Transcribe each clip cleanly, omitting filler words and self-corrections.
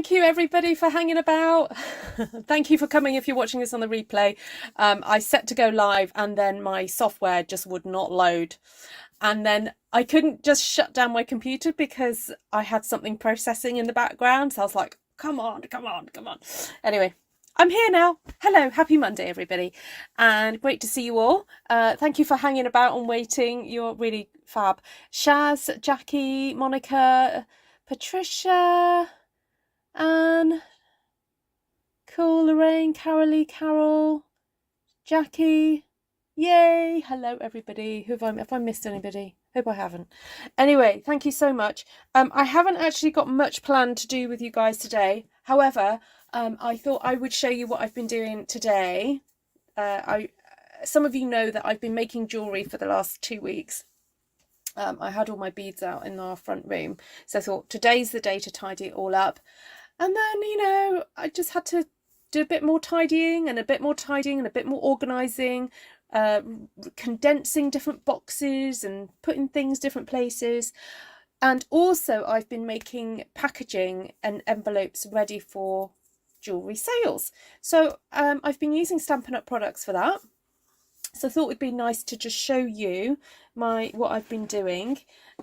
thank you everybody for hanging about. Thank you for coming if you're watching this on the replay. I set to go live and then my software just would not load. And then I couldn't just shut down my computer because I had something processing in the background. So I was like, come on, come on, come on. Anyway, I'm here now. Hello, happy Monday, everybody. And great to see you all. Thank you for hanging about and waiting. You're really fab. Shaz, Jackie, Monica, Patricia, Anne, cool, Lorraine, Carolee, Carol, Jackie. Yay! Hello, everybody. Have I missed anybody? Hope I haven't. Anyway, thank you so much. I haven't actually got much planned to do with you guys today. However, I thought I would show you what I've been doing today. Some of you know that I've been making jewellery for the last 2 weeks. I had all my beads out in our front room, so I thought today's the day to tidy it all up. And then, you know, I just had to do a bit more tidying and a bit more tidying and a bit more organising, condensing different boxes and putting things different places. And also I've been making packaging and envelopes ready for jewellery sales. So I've been using Stampin' Up products for that. So I thought it'd be nice to just show you what I've been doing.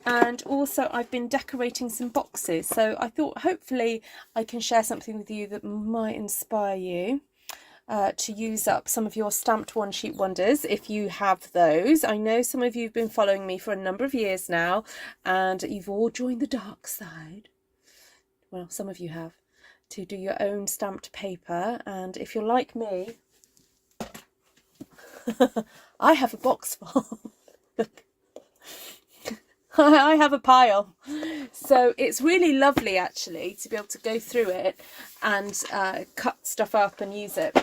And also I've been decorating some boxes. So I thought hopefully I can share something with you that might inspire you to use up some of your stamped one sheet wonders if you have those. I know some of you have been following me for a number of years now and you've all joined the dark side. Well, some of you have, to do your own stamped paper. And if you're like me, I have a box full. I have a pile. So it's really lovely actually to be able to go through it and cut stuff up and use it.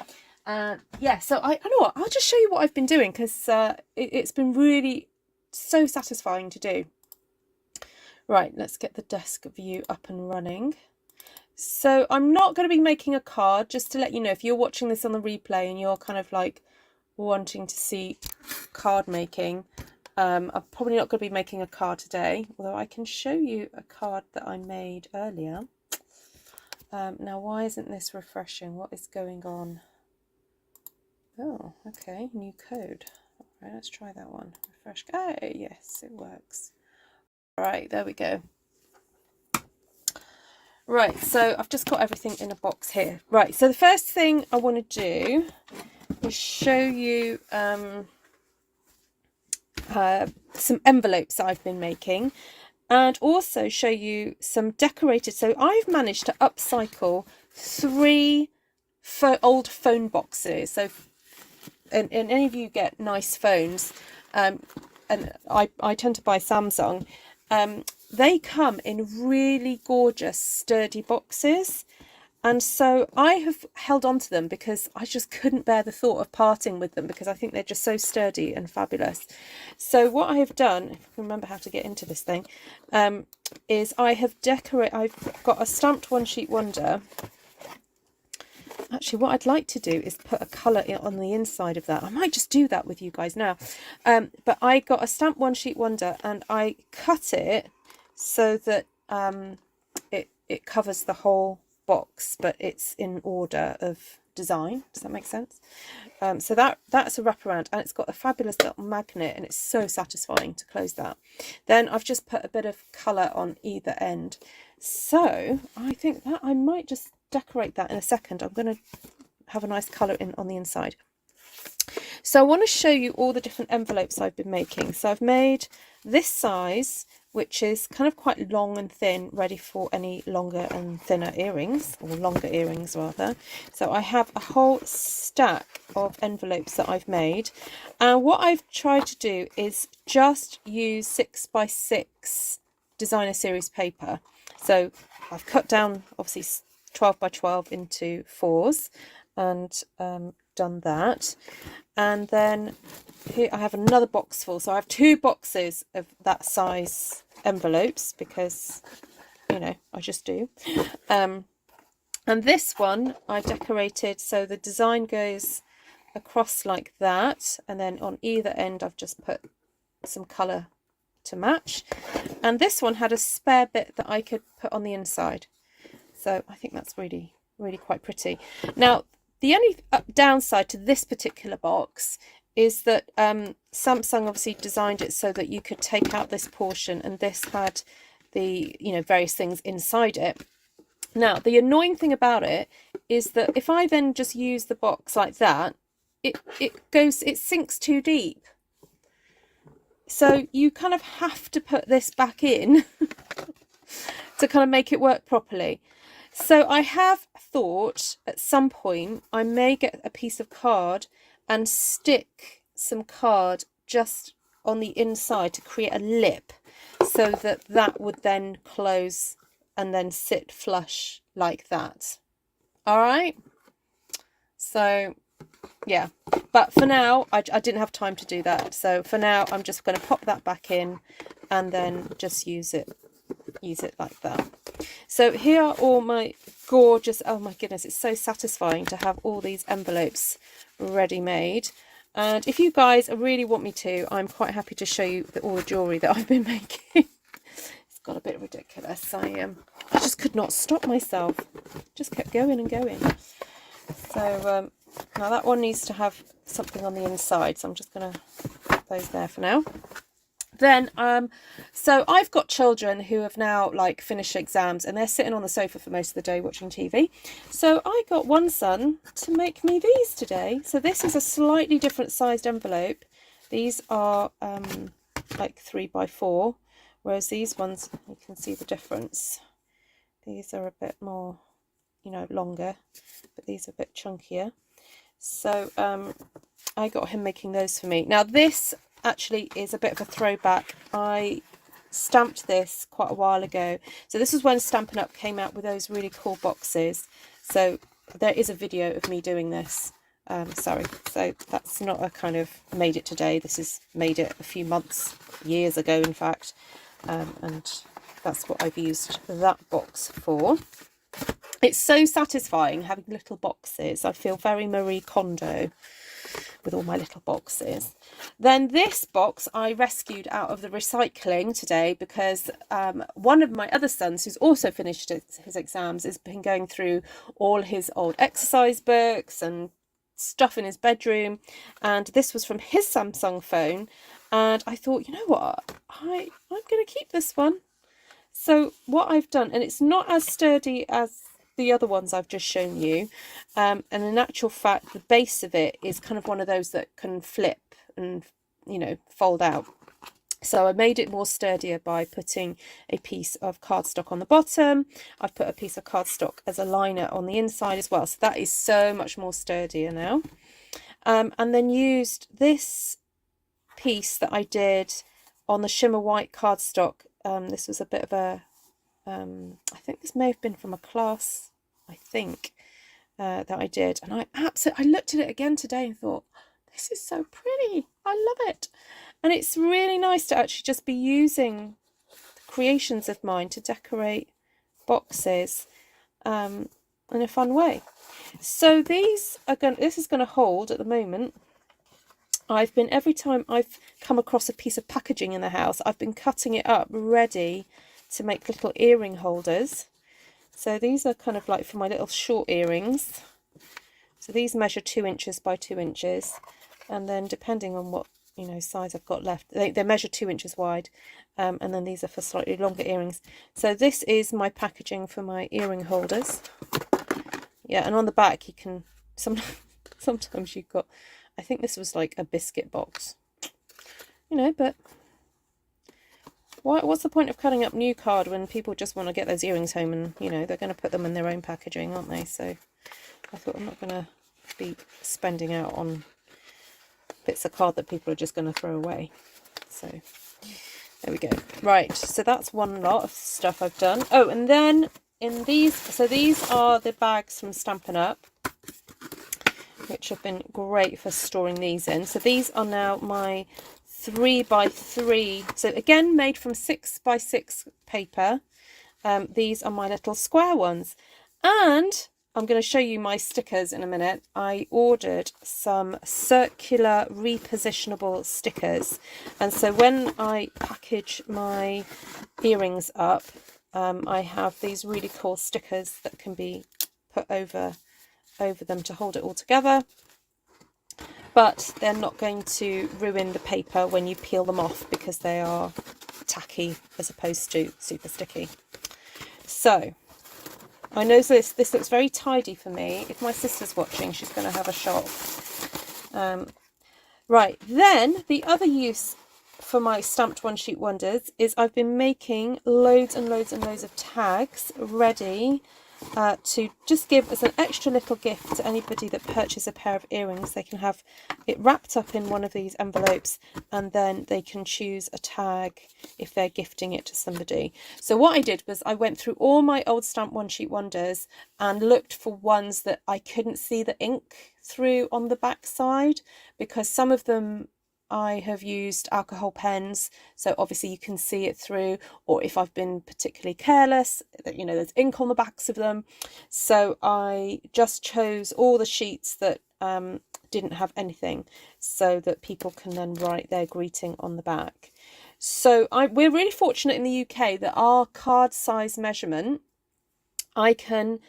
Yeah, so I know what, I'll just show you what I've been doing because it's been really so satisfying to do. Right, let's get the desk view up and running. So I'm not going to be making a card, just to let you know, if you're watching this on the replay and you're kind of like wanting to see card making, I'm probably not going to be making a card today, although I can show you a card that I made earlier. Now, why isn't this refreshing? What is going on? Oh, okay, new code. All right, let's try that one. Refresh. Oh, yes, it works. All right, there we go. Right, so I've just got everything in a box here. Right, so the first thing I want to do is show you some envelopes that I've been making, and also show you some decorated. So I've managed to upcycle 3 old phone boxes. So and any of you get nice phones, and I tend to buy Samsung, they come in really gorgeous sturdy boxes. And so I have held on to them because I just couldn't bear the thought of parting with them because I think they're just so sturdy and fabulous. So what I have done, if I can remember how to get into this thing, is I've got a stamped one sheet wonder. Actually, what I'd like to do is put a colour on the inside of that. I might just do that with you guys now. But I got a stamped one sheet wonder and I cut it so that it covers the whole box, but it's in order of design. Does that make sense? So that's a wraparound, and it's got a fabulous little magnet, and it's so satisfying to close that. Then I've just put a bit of colour on either end. So I think that I might just decorate that in a second. I'm going to have a nice colour on the inside. So I want to show you all the different envelopes I've been making. So I've made this size, which is kind of quite long and thin, ready for any longer and thinner earrings, or longer earrings rather. So I have a whole stack of envelopes that I've made, and what I've tried to do is just use 6x6 designer series paper. So I've cut down obviously 12 by 12 into 4s and done that. And then here I have another box full, so I have 2 boxes of that size envelopes because, you know, I just do. And this one I decorated so the design goes across like that, and then on either end I've just put some colour to match. And this one had a spare bit that I could put on the inside. So I think that's really, really quite pretty. Now, the only downside to this particular box is that Samsung obviously designed it so that you could take out this portion, and this had the, you know, various things inside it. Now, the annoying thing about it is that if I then just use the box like that, it sinks too deep. So you kind of have to put this back in to kind of make it work properly. So I have thought at some point I may get a piece of card and stick some card just on the inside to create a lip, so that that would then close and then sit flush like that. All right. So yeah, but for now I didn't have time to do that. So for now I'm just going to pop that back in and then just use it like that. So here are all my gorgeous, oh my goodness, it's so satisfying to have all these envelopes ready made. And if you guys really want me to, I'm quite happy to show you all the jewellery that I've been making. It's got a bit ridiculous. I just could not stop myself. Just kept going and going. So now that one needs to have something on the inside, so I'm just going to put those there for now. Then so I've got children who have now like finished exams, and they're sitting on the sofa for most of the day watching TV. So I got one son to make me these today. So this is a slightly different sized envelope. These are like 3x4, whereas these ones, you can see the difference. These are a bit more, you know, longer, but these are a bit chunkier. So I got him making those for me. Now this actually is a bit of a throwback. I stamped this quite a while ago. So this was when Stampin' Up came out with those really cool boxes. So there is a video of me doing this. Sorry, so that's not a kind of made it today. This is made it a few months, years ago in fact. And that's what I've used that box for. It's so satisfying having little boxes. I feel very Marie Kondo with all my little boxes. Then this box I rescued out of the recycling today because one of my other sons, who's also finished his exams, has been going through all his old exercise books and stuff in his bedroom, and this was from his Samsung phone, and I thought, you know what, I'm going to keep this one. So what I've done, and it's not as sturdy as the other ones I've just shown you, and in actual fact the base of it is kind of one of those that can flip and, you know, fold out. So I made it more sturdier by putting a piece of cardstock on the bottom. I've put a piece of cardstock as a liner on the inside as well, so that is so much more sturdier now. And then used this piece that I did on the shimmer white cardstock. This was a bit of a I think this may have been from a class, I think, that I did, and I looked at it again today and thought, this is so pretty, I love it. And it's really nice to actually just be using creations of mine to decorate boxes in a fun way. So these are this is going to hold at the moment. I've been, every time I've come across a piece of packaging in the house, I've been cutting it up ready to make little earring holders. So these are kind of like for my little short earrings. So these measure 2 inches by 2 inches, and then depending on what, you know, size I've got left, they measure 2 inches wide, and then these are for slightly longer earrings. So this is my packaging for my earring holders. Yeah, and on the back you can sometimes you've got, I think this was like a biscuit box, you know, but what's the point of cutting up new card when people just want to get those earrings home, and, you know, they're going to put them in their own packaging, aren't they? So I thought, I'm not going to be spending out on bits of card that people are just going to throw away. So there we go. Right, so that's one lot of stuff I've done. Oh, and then in these, so these are the bags from Stampin' Up, which have been great for storing these in. So these are now my 3x3, so again made from 6x6 paper. These are my little square ones, and I'm going to show you my stickers in a minute. I ordered some circular repositionable stickers, and so when I package my earrings up, I have these really cool stickers that can be put over them to hold it all together, but they're not going to ruin the paper when you peel them off because they are tacky as opposed to super sticky. So I know this looks very tidy for me. If my sister's watching, she's going to have a shock. Right, then the other use for my stamped one sheet wonders is I've been making loads and loads and loads of tags ready to just give as an extra little gift to anybody that purchases a pair of earrings. They can have it wrapped up in one of these envelopes, and then they can choose a tag if they're gifting it to somebody. So what I did was I went through all my old stamped one sheet wonders and looked for ones that I couldn't see the ink through on the back side, because some of them I have used alcohol pens, so obviously you can see it through, or if I've been particularly careless, you know, there's ink on the backs of them. So I just chose all the sheets that didn't have anything, so that people can then write their greeting on the back. So we're really fortunate in the UK that our card size measurement, I can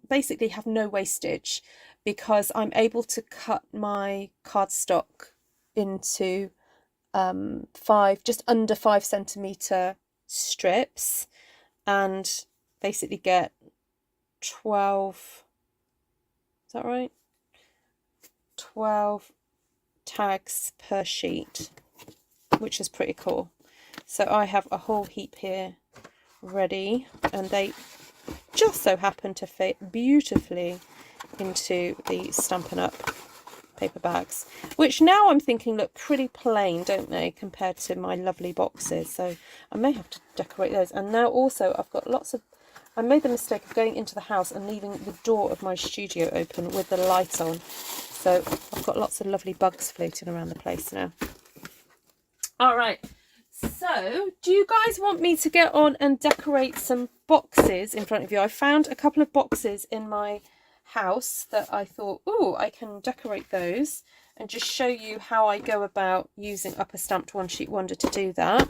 basically have no wastage, because I'm able to cut my cardstock into just under 5 centimetre strips, and basically get 12, is that right? 12 tags per sheet, which is pretty cool. So I have a whole heap here ready, and they just so happen to fit beautifully into the Stampin' Up paper bags, which now I'm thinking look pretty plain, don't they, compared to my lovely boxes. So I may have to decorate those. And now also I've got I made the mistake of going into the house and leaving the door of my studio open with the light on, so I've got lots of lovely bugs floating around the place now. All right, so do you guys want me to get on and decorate some boxes in front of you? I found a couple of boxes in my house that I thought, oh, I can decorate those and just show you how I go about using up a stamped one sheet wonder to do that.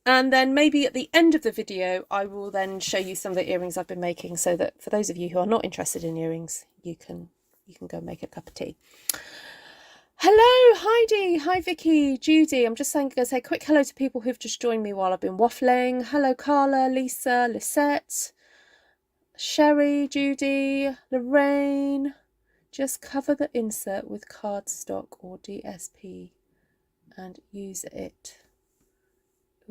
And then maybe at the end of the video I will then show you some of the earrings I've been making, so that for those of you who are not interested in earrings, you can go make a cup of tea. Hello Heidi, hi Vicky, Judy. I'm just going to say a quick hello to people who've just joined me while I've been waffling. Hello Carla, Lisa, Lisette, Sherry, Judy, Lorraine. Just cover the insert with cardstock or DSP and use it.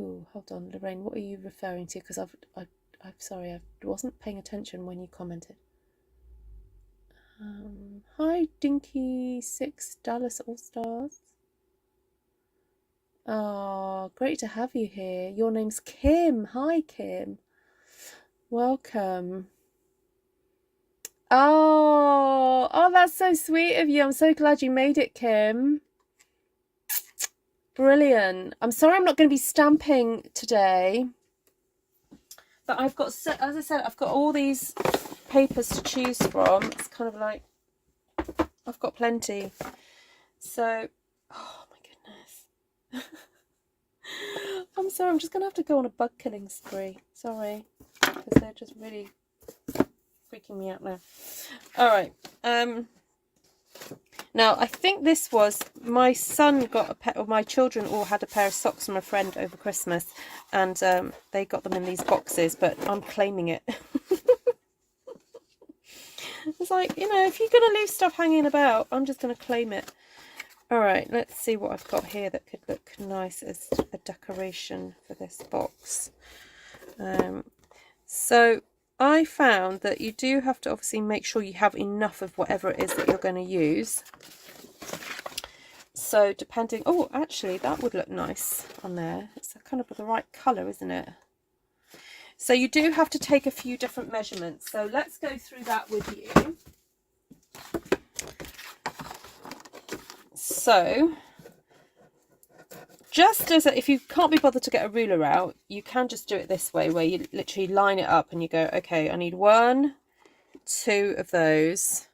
Oh, hold on, Lorraine, what are you referring to? Because I'm sorry, I wasn't paying attention when you commented. Hi, Dinky6 Dallas All Stars. Oh, great to have you here. Your name's Kim. Hi, Kim. Welcome. Oh, that's so sweet of you. I'm so glad you made it, Kim. Brilliant. I'm sorry I'm not going to be stamping today, but I've got, as I said, I've got all these papers to choose from. It's kind of like I've got plenty. So, oh my goodness. I'm sorry, I'm just going to have to go on a bug killing spree. Sorry, because they're just really freaking me out now. All right. Now, I think this was, my son got a pair, or my children all had a pair of socks from a friend over Christmas, and they got them in these boxes, but I'm claiming it. It's like, you know, if you're going to leave stuff hanging about, I'm just going to claim it. All right, let's see what I've got here that could look nice as a decoration for this box. So I found that you do have to obviously make sure you have enough of whatever it is that you're going to use. So depending, oh, actually that would look nice on there. It's kind of the right colour, isn't it? So you do have to take a few different measurements. So let's go through that with you. So just as if you can't be bothered to get a ruler out, you can just do it this way, where you literally line it up and you go, okay, I need 1, 2 of those,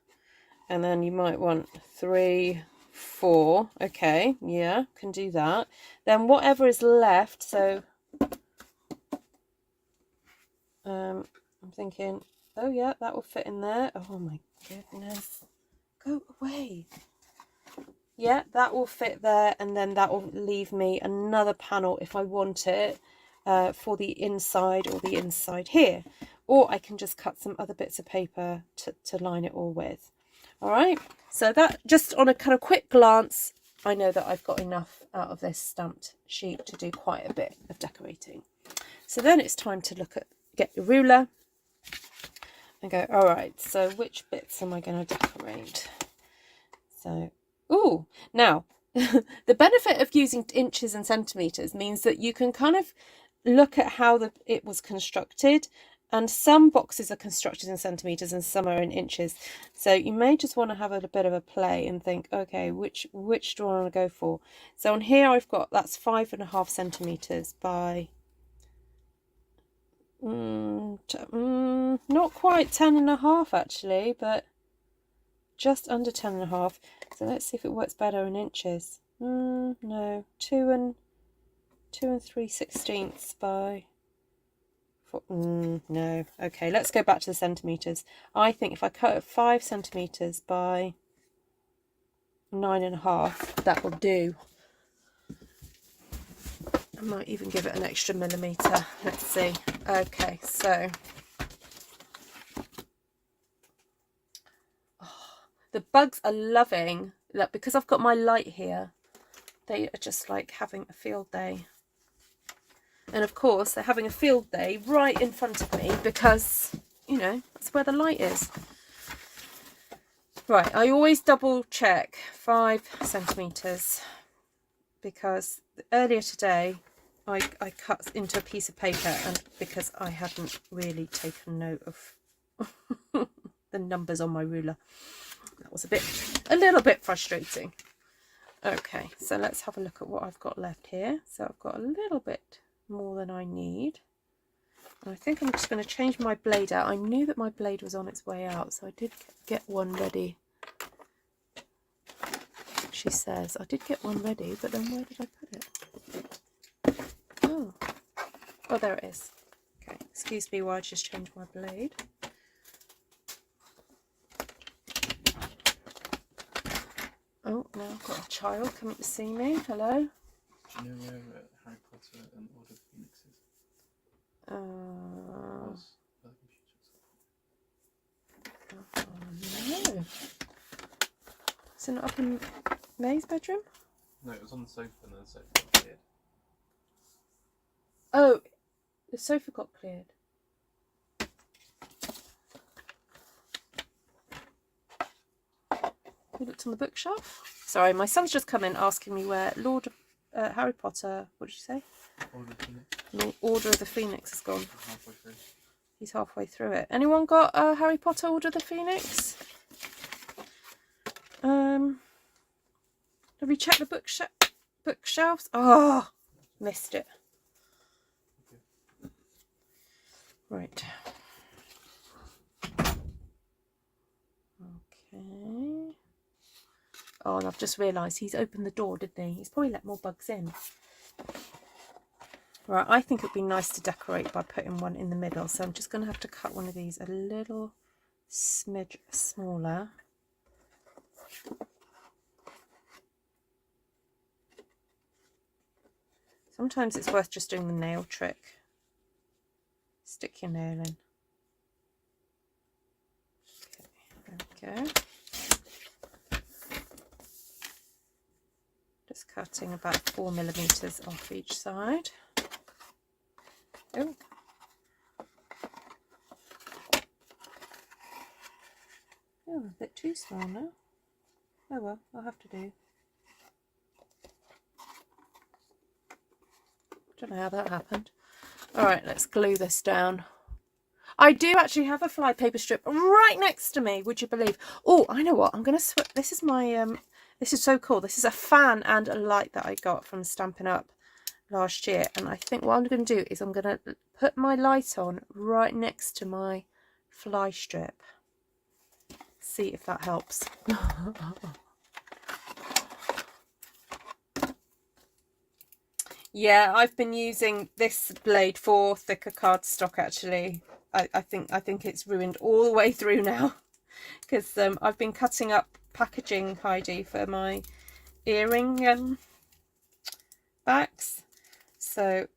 and then you might want 3, 4. Okay, yeah, can do that. Then whatever is left, so I'm thinking, oh yeah, that will fit in there. Oh my goodness. Go away. Yeah, that will fit there, and then that will leave me another panel if I want it for the inside or the inside here. Or I can just cut some other bits of paper to line it all with. All right, so that just on a kind of quick glance, I know that I've got enough out of this stamped sheet to do quite a bit of decorating. So then it's time to get your ruler and go, all right, so which bits am I going to decorate? So, ooh, now the benefit of using inches and centimeters means that you can kind of look at how it was constructed, and some boxes are constructed in centimeters and some are in inches. So you may just want to have a bit of a play and think, okay, which do I want to go for? So on here I've got, that's 5.5 centimeters by not quite 10.5 actually, but just under 10.5. So let's see if it works better in inches. No, 2 and 3/16 by 4. No. Okay, let's go back to the centimeters. I think if I cut it 5 centimeters by 9.5, that will do. I might even give it an extra millimeter. Let's see. Okay, so the bugs are loving that because I've got my light here. They are just like having a field day. And of course, they're having a field day right in front of me because, you know, that's where the light is. Right, I always double check 5 centimeters because earlier today I cut into a piece of paper, and because I hadn't really taken note of the numbers on my ruler. That was a little bit frustrating. Okay, so let's have a look at what I've got left here. So I've got a little bit more than I need. And I think I'm just going to change my blade out. I knew that my blade was on its way out, so I did get one ready. She says, I did get one ready, but then where did I put it? Oh, there it is. Okay, excuse me while I just change my blade. Oh, now I've got a child coming to see me. Hello. Do you know where Harry Potter and Order of the Phoenix is? No. Is it not up in May's bedroom? No, it was on the sofa and then the sofa got cleared. Oh, the sofa got cleared. You looked on the bookshelf? Sorry, my son's just come in asking me where Harry Potter, what did you say? Order of the Phoenix. Order of the Phoenix has gone. Halfway through. He's halfway through it. Anyone got Harry Potter Order of the Phoenix? Have you checked the bookshelves? Oh, missed it. Right. Okay. Oh, and I've just realised he's opened the door, didn't he? He's probably let more bugs in. Right, I think it would be nice to decorate by putting one in the middle. So I'm just going to have to cut one of these a little smidge smaller. Sometimes it's worth just doing the nail trick. Stick your nail in. Okay, there we go. Just cutting about 4 millimeters off each side. Oh. Oh, a bit too small now. Oh well, I'll have to do. Don't know how that happened. Alright, let's glue this down. I do actually have a fly paper strip right next to me, would you believe? Oh, I know what, I'm going to switch. This is my, this is so cool. This is a fan and a light that I got from Stampin' Up last year. And I think what I'm going to do is I'm going to put my light on right next to my fly strip. See if that helps. Yeah, I've been using this blade for thicker cardstock actually. I think it's ruined all the way through now, because I've been cutting up packaging, Heidi, for my earring backs. So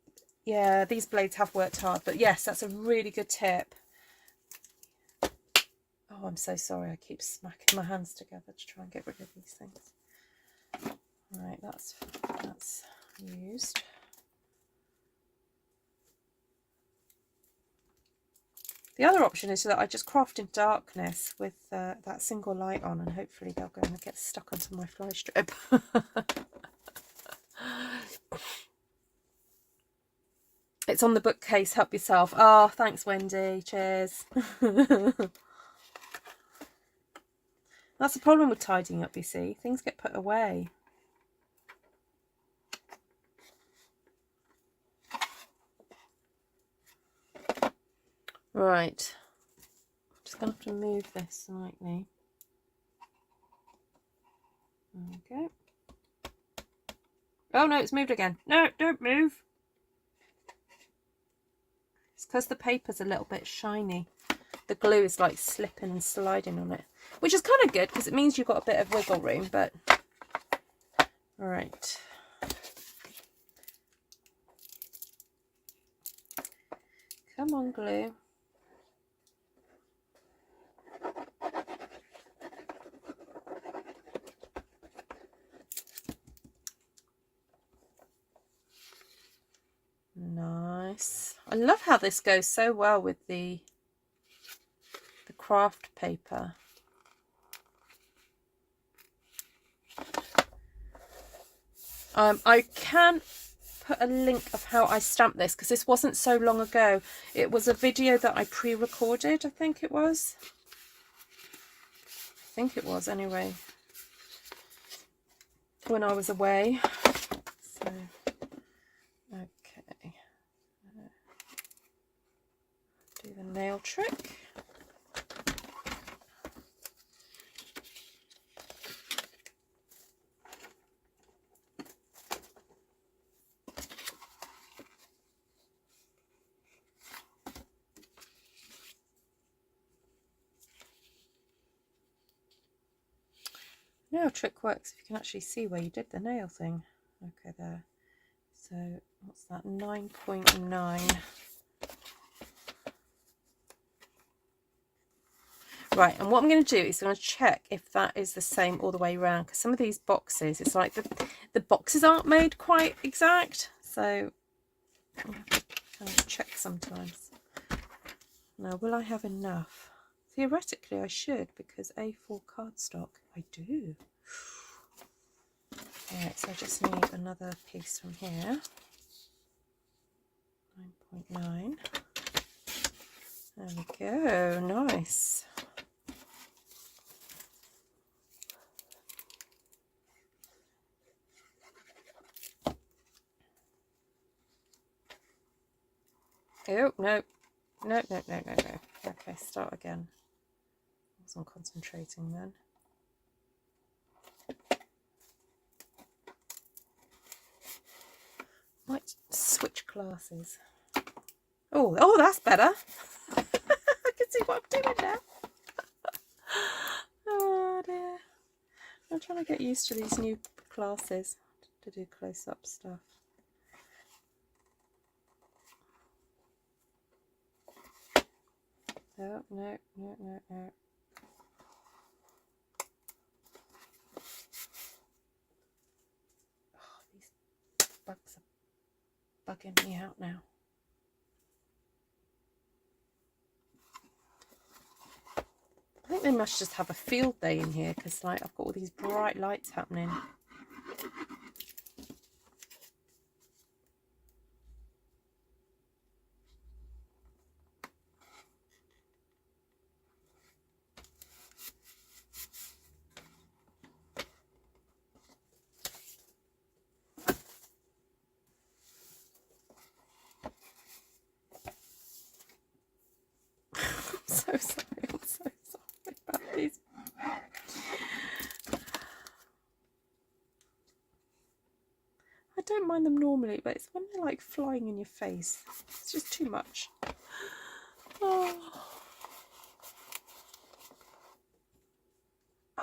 yeah, these blades have worked hard, but yes, that's a really good tip. Oh, I'm so sorry, I keep smacking my hands together to try and get rid of these things. Right, that's used. The other option is that I just craft in darkness with that single light on, and hopefully they'll go and get stuck onto my fly strip. It's on the bookcase, help yourself. Oh, thanks, Wendy. Cheers. That's the problem with tidying up, you see. Things get put away. Right. I'm just going to have to move this slightly. Okay. Oh, no, it's moved again. No, don't move. It's because the paper's a little bit shiny. The glue is like slipping and sliding on it, which is kind of good because it means you've got a bit of wiggle room, but all right. Come on, glue. Nice. I love how this goes so well with the craft paper. I can put a link of how I stamped this because this wasn't so long ago. It was a video that I pre-recorded, I think it was. I think it was anyway, when I was away. So, okay. Do the nail trick. Nail trick works if you can actually see where you did the nail thing. Okay, there. So what's that? 9.9. Right, and what I'm going to do is I'm going to check if that is the same all the way around, because some of these boxes, it's like the boxes aren't made quite exact, so I have to kind of check sometimes. Now, will I have enough? Theoretically, I should, because A4 cardstock, I do. Alright, so I just need another piece from here. 9.9. There we go, nice. Oh, no. No. Okay, start again. I wasn't concentrating then. Might switch classes. Oh, that's better. I can see what I'm doing now. Oh dear. I'm trying to get used to these new classes to do close-up stuff. Oh, no. Oh, these bugs are bugging me out now. I think they must just have a field day in here because, like, I've got all these bright lights happening. I'm so sorry about these. I don't mind them normally, but it's when they're like flying in your face. It's just too much. Oh.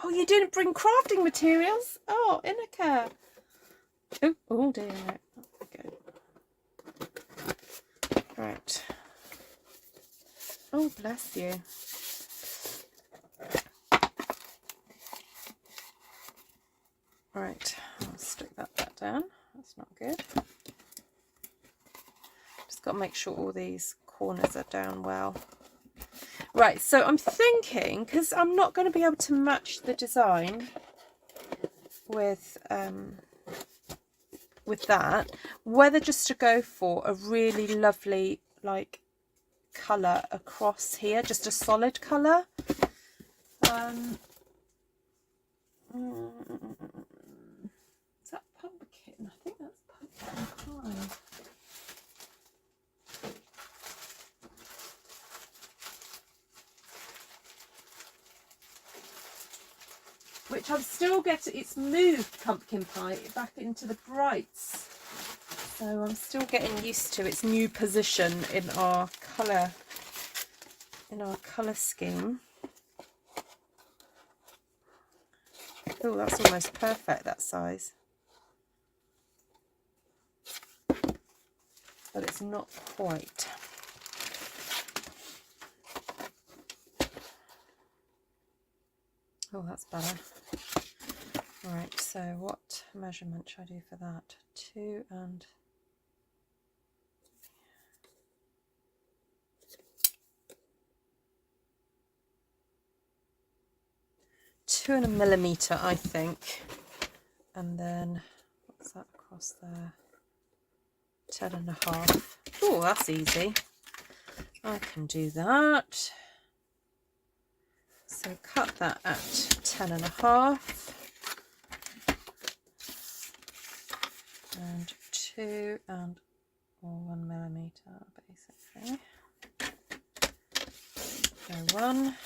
Oh, you didn't bring crafting materials? Oh, Inika. Oh dear, no. Okay. Right. Oh, bless you. Right, I'll stick that back down. That's not good. Just got to make sure all these corners are down well. Right, so I'm thinking, because I'm not going to be able to match the design with that, whether just to go for a really lovely like colour across here, just a solid colour. Is that pumpkin? I think that's pumpkin pie. Which I'm still getting, it's moved pumpkin pie back into the brights. So I'm still getting used to its new position in our colour scheme. Oh, that's almost perfect, that size. But it's not quite. Oh, that's better. Right, so what measurement should I do for that? 2 and 2 millimetre, I think. And then what's that across there? 10.5. Oh, that's easy. I can do that. So cut that at 10.5 and 2 and 1 millimetre basically. So 1,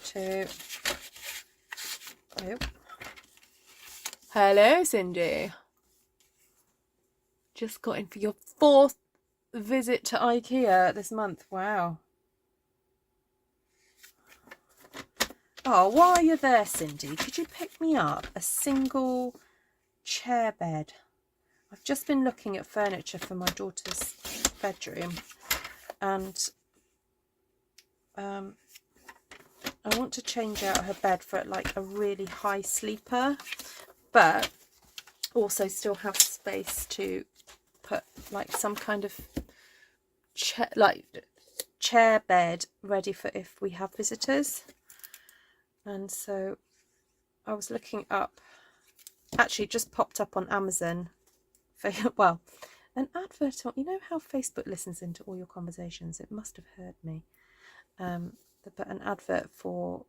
2. Oh. Hello, Cindy. Just got in for your 4th visit to IKEA this month. Wow. Oh, while you're there, Cindy, could you pick me up a single chair bed? I've just been looking at furniture for my daughter's bedroom, and I want to change out her bed for like a really high sleeper, but also still have space to put like some kind of chair bed ready for if we have visitors. And so I was looking up, actually just popped up on Amazon for, well, an advert on, you know how Facebook listens into all your conversations? It must have heard me. But an advert for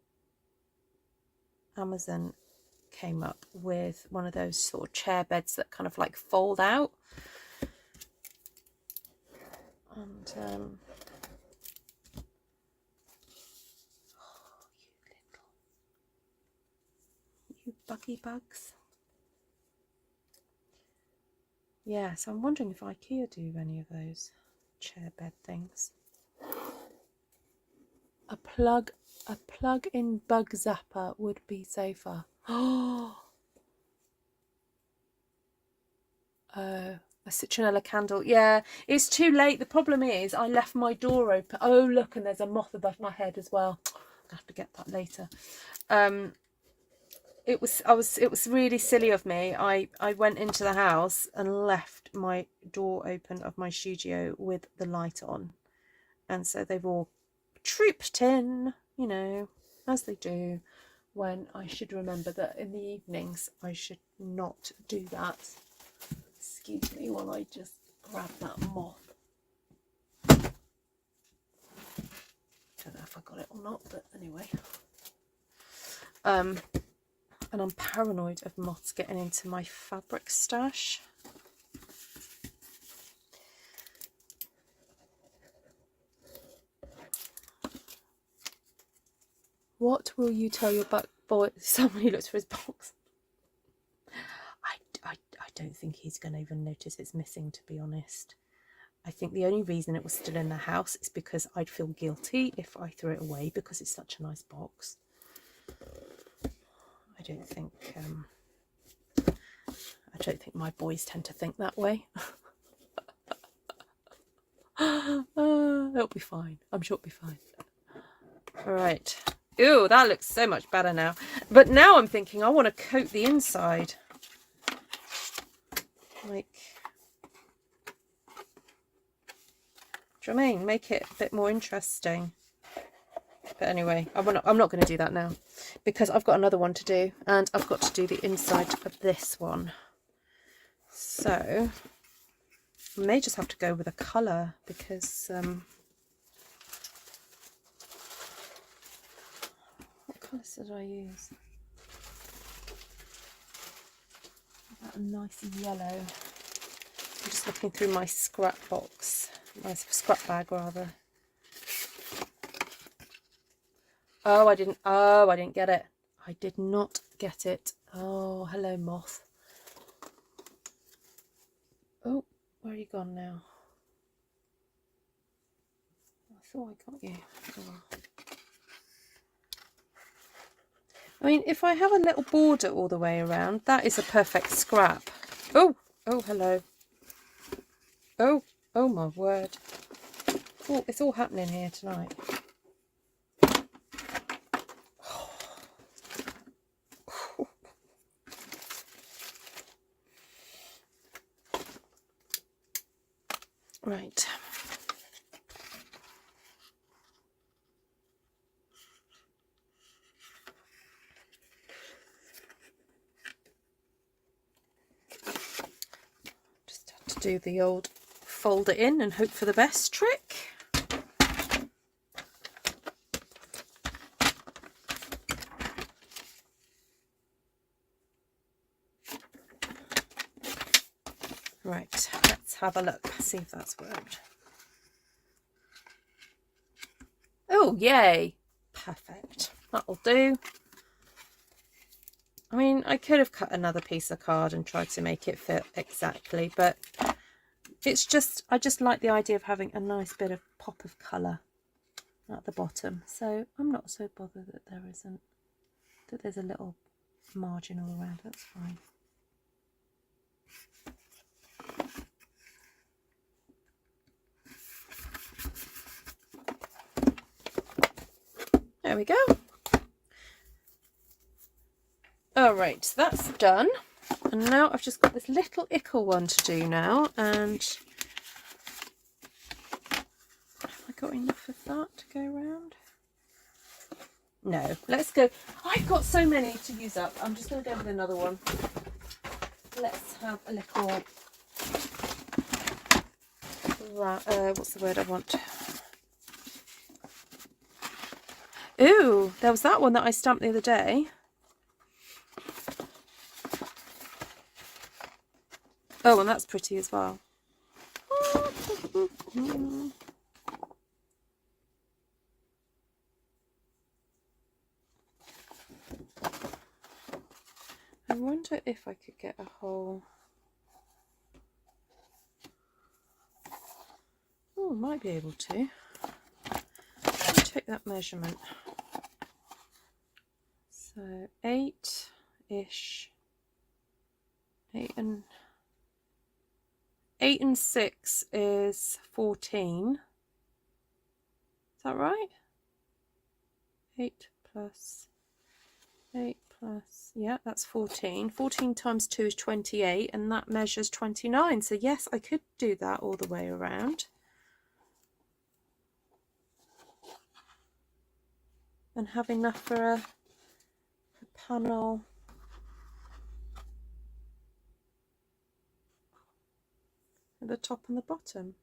Amazon came up with one of those sort of chair beds that kind of like fold out. And oh, you buggy bugs. Yeah, so I'm wondering if IKEA do any of those chair bed things. A plug-in bug zapper would be safer. Oh, a citronella candle. Yeah, it's too late. The problem is I left my door open. Oh, look, and there's a moth above my head as well. I'll have to get that later. It was really silly of me. I went into the house and left my door open of my studio with the light on, and so they've all trooped in, you know, as they do, when I should remember that in the evenings I should not do that. Excuse me while I just grab that moth. Don't know if I got it or not, but anyway. And I'm paranoid of moths getting into my fabric stash. What will you tell your boy? Somebody looks for his box. I don't think he's going to even notice it's missing, to be honest. I think the only reason it was still in the house is because I'd feel guilty if I threw it away because it's such a nice box. I don't think my boys tend to think that way. It'll be fine. I'm sure it'll be fine. All right. Ooh, that looks so much better now. But now I'm thinking I want to coat the inside. Like, do you know what I mean? Make it a bit more interesting. But anyway, I'm not going to do that now because I've got another one to do, and I've got to do the inside of this one. So I may just have to go with a colour because what colours did I use? That a nice yellow. I'm just looking through my scrap box, my scrap bag rather. Oh, I didn't get it. I did not get it. Oh, hello, moth. Oh, where are you gone now? I thought I got you. Oh. I mean, if I have a little border all the way around, that is a perfect scrap. Oh, hello. Oh my word. Oh, it's all happening here tonight. Right. Just have to do the old fold it in and hope for the best trick. Right, let's have a look, see if that's worked. Oh, yay! Perfect. That'll do. I mean, I could have cut another piece of card and tried to make it fit exactly, but it's just, I just like the idea of having a nice bit of pop of colour at the bottom. So I'm not so bothered that there's a little margin all around. That's fine. There we go. All right, so that's done. And now I've just got this little ickle one to do now. And have I got enough of that to go around? No, let's go. I've got so many to use up. I'm just going to go with another one. Let's have a little, what's the word I want? Ooh, there was that one that I stamped the other day. Oh, and that's pretty as well. I wonder if I could get a whole... Oh, might be able to. Let me take that measurement. So 8-ish. 8 and 6 is 14. Is that right? 8 plus 8 plus, yeah, that's 14. 14 times 2 is 28, and that measures 29. So yes, I could do that all the way around. And have enough for a panel. At the top and the bottom.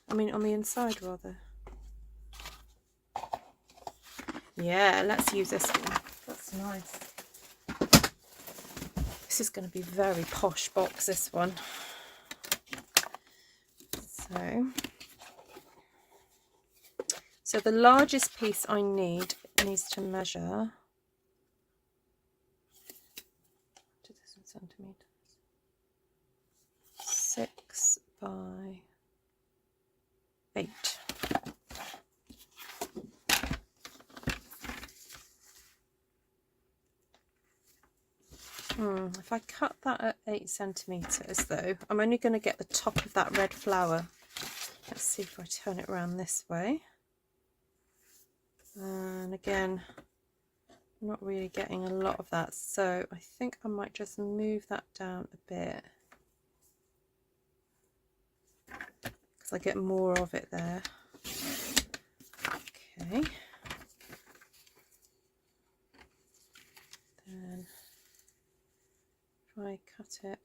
I mean, on the inside rather. Yeah, let's use this one. That's nice. This is going to be a very posh box, this one. So the largest piece I need needs to measure 2,000 centimeters. 6 by 8. If I cut that at 8 centimeters though, I'm only going to get the top of that red flower. Let's see if I turn it around this way. And again, I'm not really getting a lot of that, so I think I might just move that down a bit because I get more of it there. Okay. Then if I cut it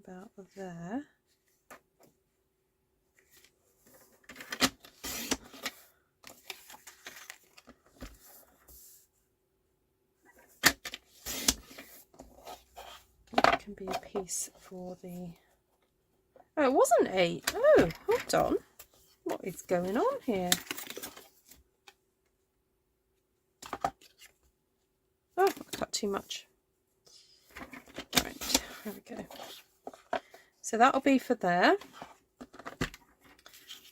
about there. It can be a piece for the... Oh, it wasn't 8. Oh, hold on. What is going on here? Oh, I cut too much. Right, there we go. So that'll be for there.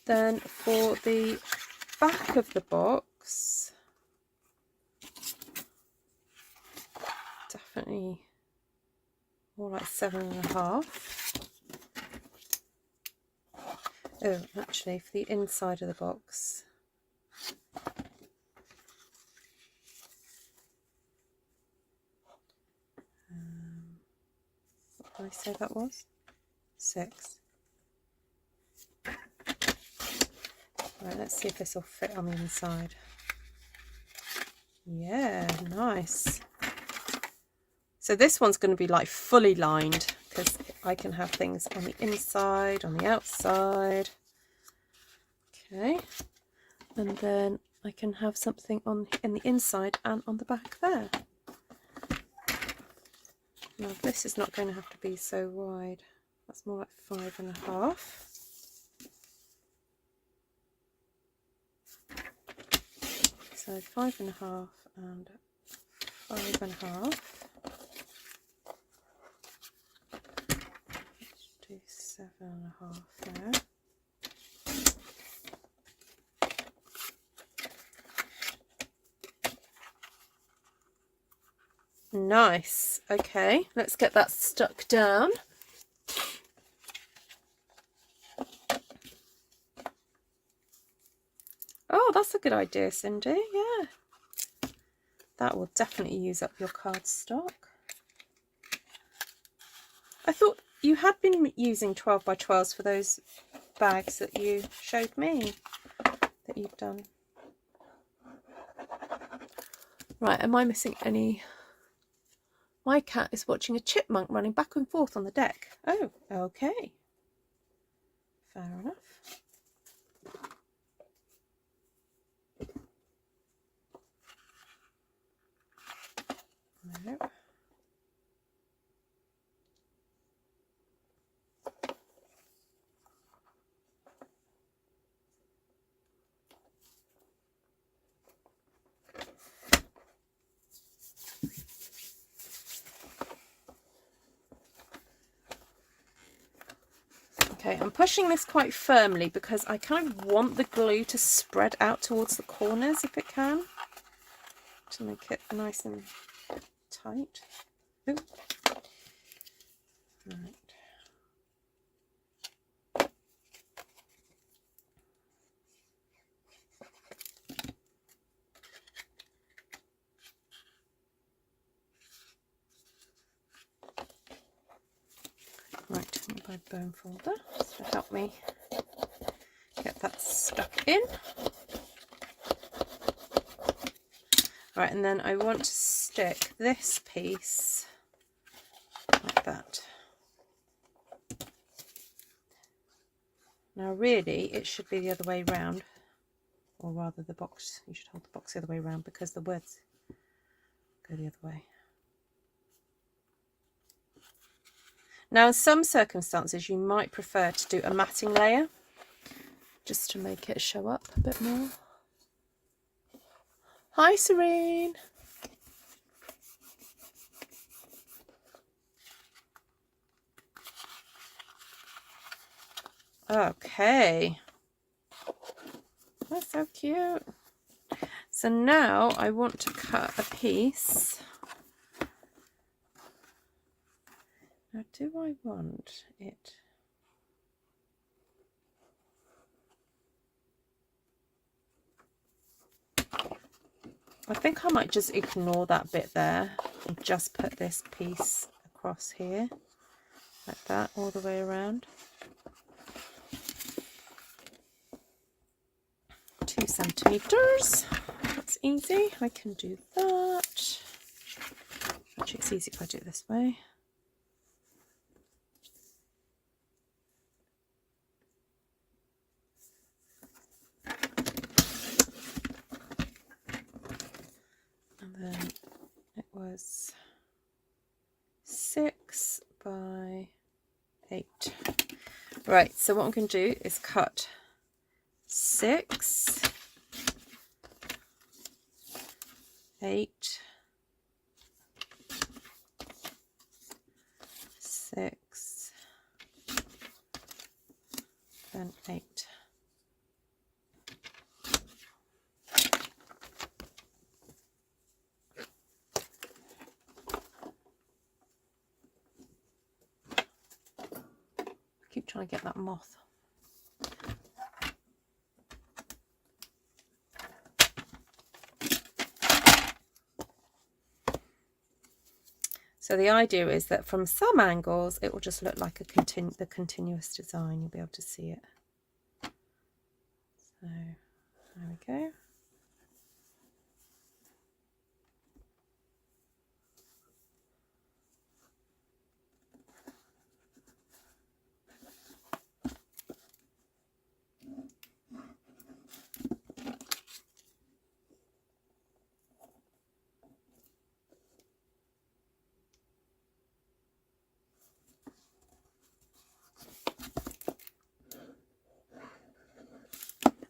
Then for the back of the box, definitely more like 7.5. Oh, actually, for the inside of the box, what did I say that was? 6. Right, let's see if this will fit on the inside. Yeah, nice. So this one's going to be like fully lined because I can have things on the inside, on the outside. Okay, and then I can have something in the inside and on the back there. Now this is not going to have to be so wide. That's more like 5.5. So 5.5 and 5.5. Let's do 7.5 there. Nice. Okay, let's get that stuck down. Oh, that's a good idea, Cindy. Yeah. That will definitely use up your cardstock. I thought you had been using 12 by 12s for those bags that you showed me that you've done. Right, am I missing any? My cat is watching a chipmunk running back and forth on the deck. Oh, okay. Fair enough. No. Okay, I'm pushing this quite firmly because I kind of want the glue to spread out towards the corners if it can, to make it nice and tight. Ooh. Right. Right, my bone folder to help me get that stuck in. Right, and then I want to stick this piece like that. Now really it should be the other way round, or rather the box, you should hold the box the other way around because the words go the other way. Now in some circumstances you might prefer to do a matting layer just to make it show up a bit more. Hi Serene! Okay. That's so cute. So now I want to cut a piece. Now, do I want it? I think I might just ignore that bit there and just put this piece across here, like that, all the way around. 2 centimeters. That's easy. I can do that. Actually, it's easy if I do it this way. And then it was 6 by 8. Right, so what I'm going to do is cut 6, 8, 6, then 8. I keep trying to get that moth. So the idea is that from some angles it will just look like a the continuous design. You'll be able to see it. So there we go.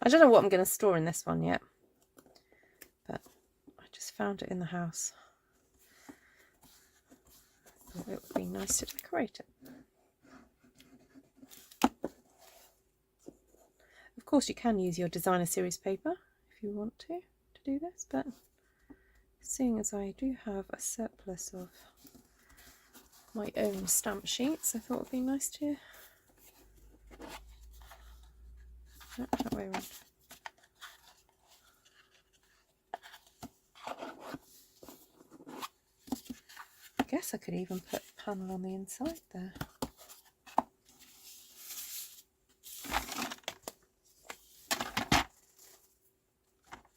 I don't know what I'm going to store in this one yet, but I just found it in the house. Thought it would be nice to decorate it. Of course, you can use your designer series paper if you want to do this, but seeing as I do have a surplus of my own stamp sheets, I thought it would be nice to... No, that way around. I guess I could even put a panel on the inside there.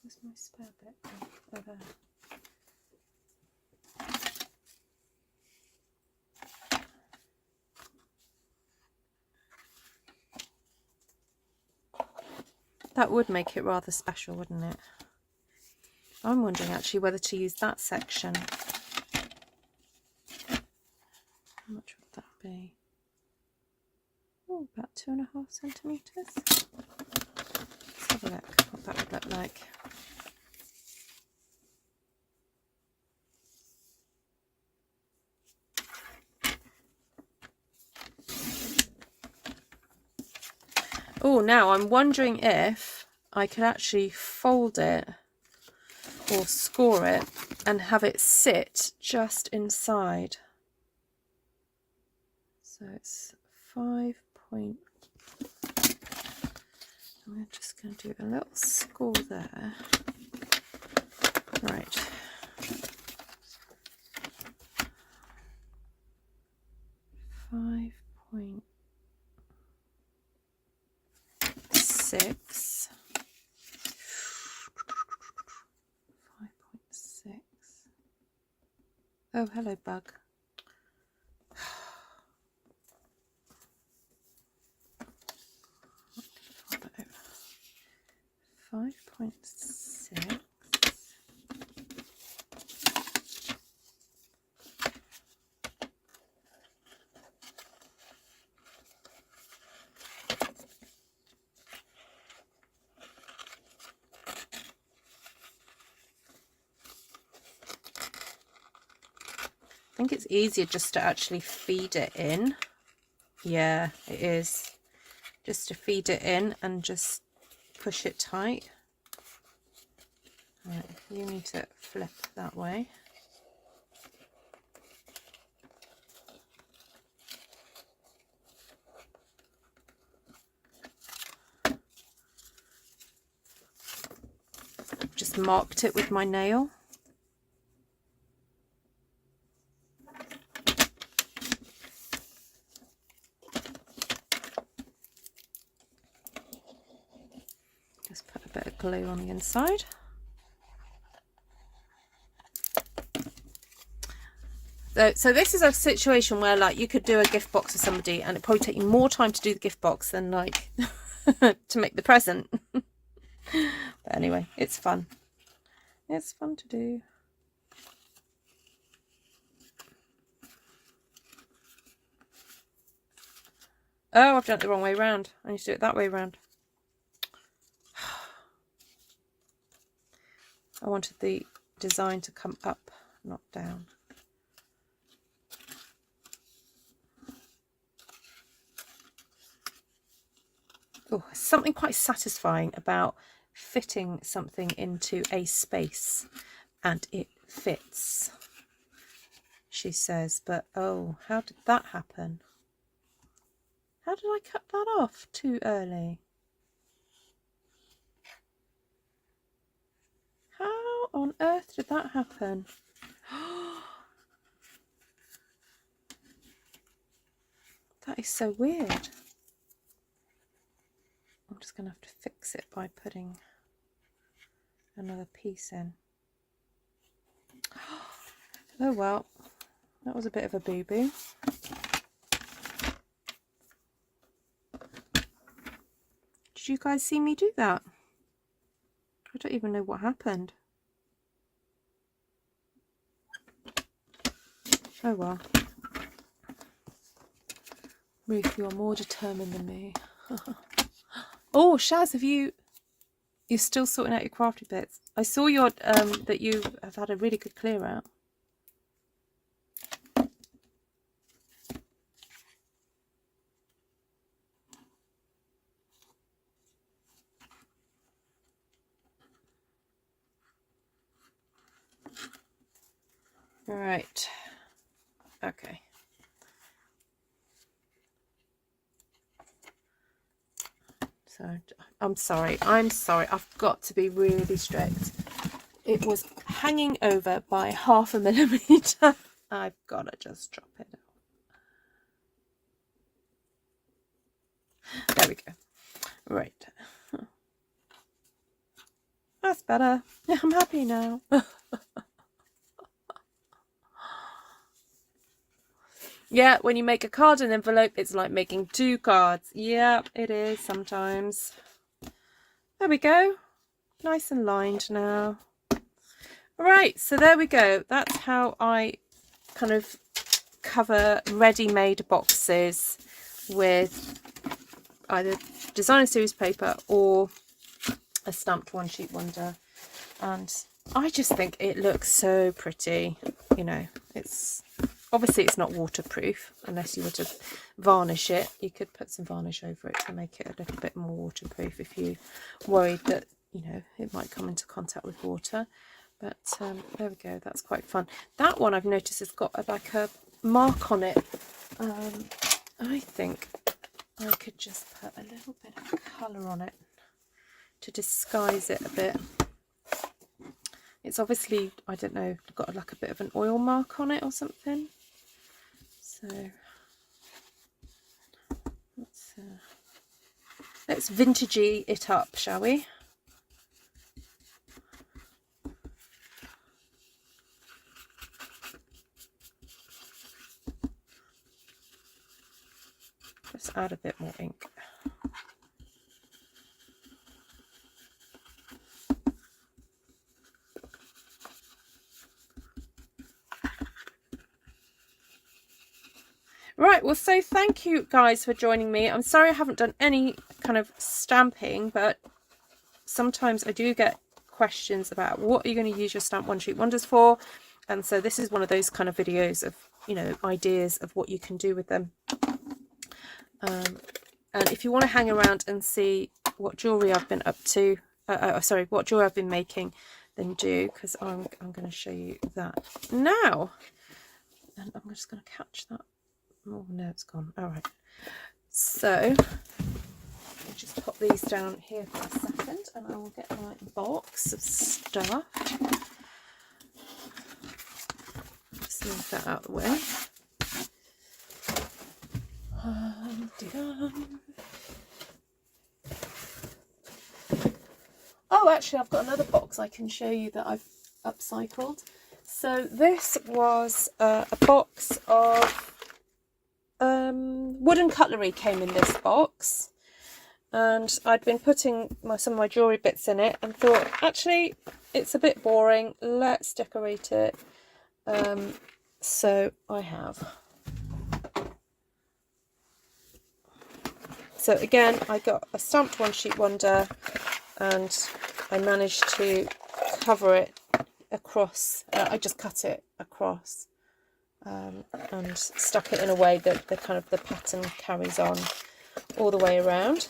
Where's my spare bit? Oh, there. That would make it rather special, wouldn't it? I'm wondering actually whether to use that section. How much would that be? Oh, about 2.5 centimetres. Let's have a look what that would look like. Oh, now I'm wondering if I could actually fold it or score it and have it sit just inside. So it's 5 point. I'm just going to do a little score there. Right. Five point 6. 5.6. Oh, hello, bug. 5.6. I think it's easier just to actually feed it in. Yeah, it is. just to feed it in and just push it tight. Right, you need to flip that way. Just marked it with my nail. Just put a bit of glue on the inside. So this is a situation where like you could do a gift box for somebody and it'd probably take you more time to do the gift box than like to make the present. But anyway, it's fun. It's fun to do. Oh, I've done it the wrong way round. I need to do it that way round. I wanted the design to come up, not down. Oh, something quite satisfying about fitting something into a space and it fits, she says. But oh, how did that happen? How did I cut that off too early? How on earth did that happen? That is so weird. I'm just going to have to fix it by putting another piece in. Oh well, that was a bit of a boo-boo. Did you guys see me do that? I don't even know what happened. Oh well. Ruth, you're more determined than me. Oh, Shaz, you're still sorting out your crafty bits. I saw your that you have had a really good clear out. Right. Okay. So I'm sorry. I've got to be really strict. It was hanging over by 0.5 millimeter. I've got to just drop it out. There we go. Right. That's better. I'm happy now. Yeah, when you make a card and envelope, it's like making 2 cards. Yeah, it is sometimes. There we go. Nice and lined now. Right, so there we go. That's how I kind of cover ready-made boxes with either designer series paper or a stamped one sheet wonder. And I just think it looks so pretty. You know, it's obviously it's not waterproof unless you were to varnish it. You could put some varnish over it to make it a little bit more waterproof if you worried that, you know, it might come into contact with water. But there we go, that's quite fun. That one I've noticed has got like a mark on it. I think I could just put a little bit of colour on it to disguise it a bit. It's obviously, I don't know, got like a bit of an oil mark on it or something. So let's vintagey it up, shall we? Just add a bit more ink. Right, well, so thank you guys for joining me. I'm sorry I haven't done any kind of stamping, but sometimes I do get questions about what are you going to use your stamp one sheet wonders for, and so this is one of those kind of videos of, you know, ideas of what you can do with them. And if you want to hang around and see what jewellery I've been up to, sorry, what jewellery I've been making, then do, because I'm going to show you that now. And I'm just going to catch that. Oh no, it's gone. All right. So I'll just pop these down here for a second, and I will get my box of stuff. Just move that out of the way. Oh, actually, I've got another box I can show you that I've upcycled. So this was a box of wooden cutlery came in this box, and I'd been putting some of my jewellery bits in it and thought, actually, it's a bit boring, let's decorate it. So I have. So again, I got a stamped one sheet wonder, and I managed to cover it across. I just cut it across and stuck it in a way that the pattern carries on all the way around.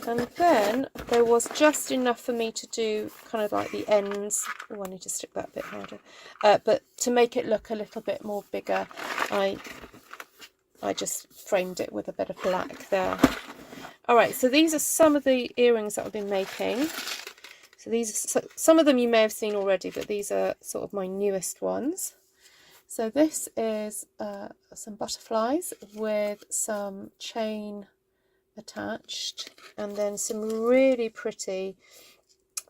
And then there was just enough for me to do kind of like the ends. Oh, I need to stick that a bit harder. But to make it look a little bit more bigger, I just framed it with a bit of black there. All right, so these are some of the earrings that I've been making. So these are, some of them you may have seen already, but these are sort of my newest ones. So this is some butterflies with some chain attached, and then some really pretty,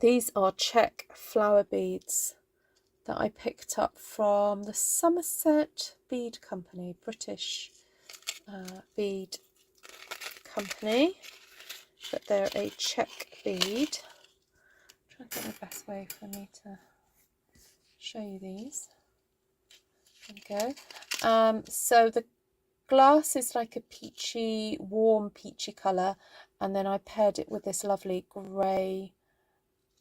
these are check flower beads that I picked up from the Somerset Bead Company, British bead company, but they're a check bead. I'm trying to get the best way for me to show you these. There we go. So the glass is like a peachy, warm peachy colour, and then I paired it with this lovely grey,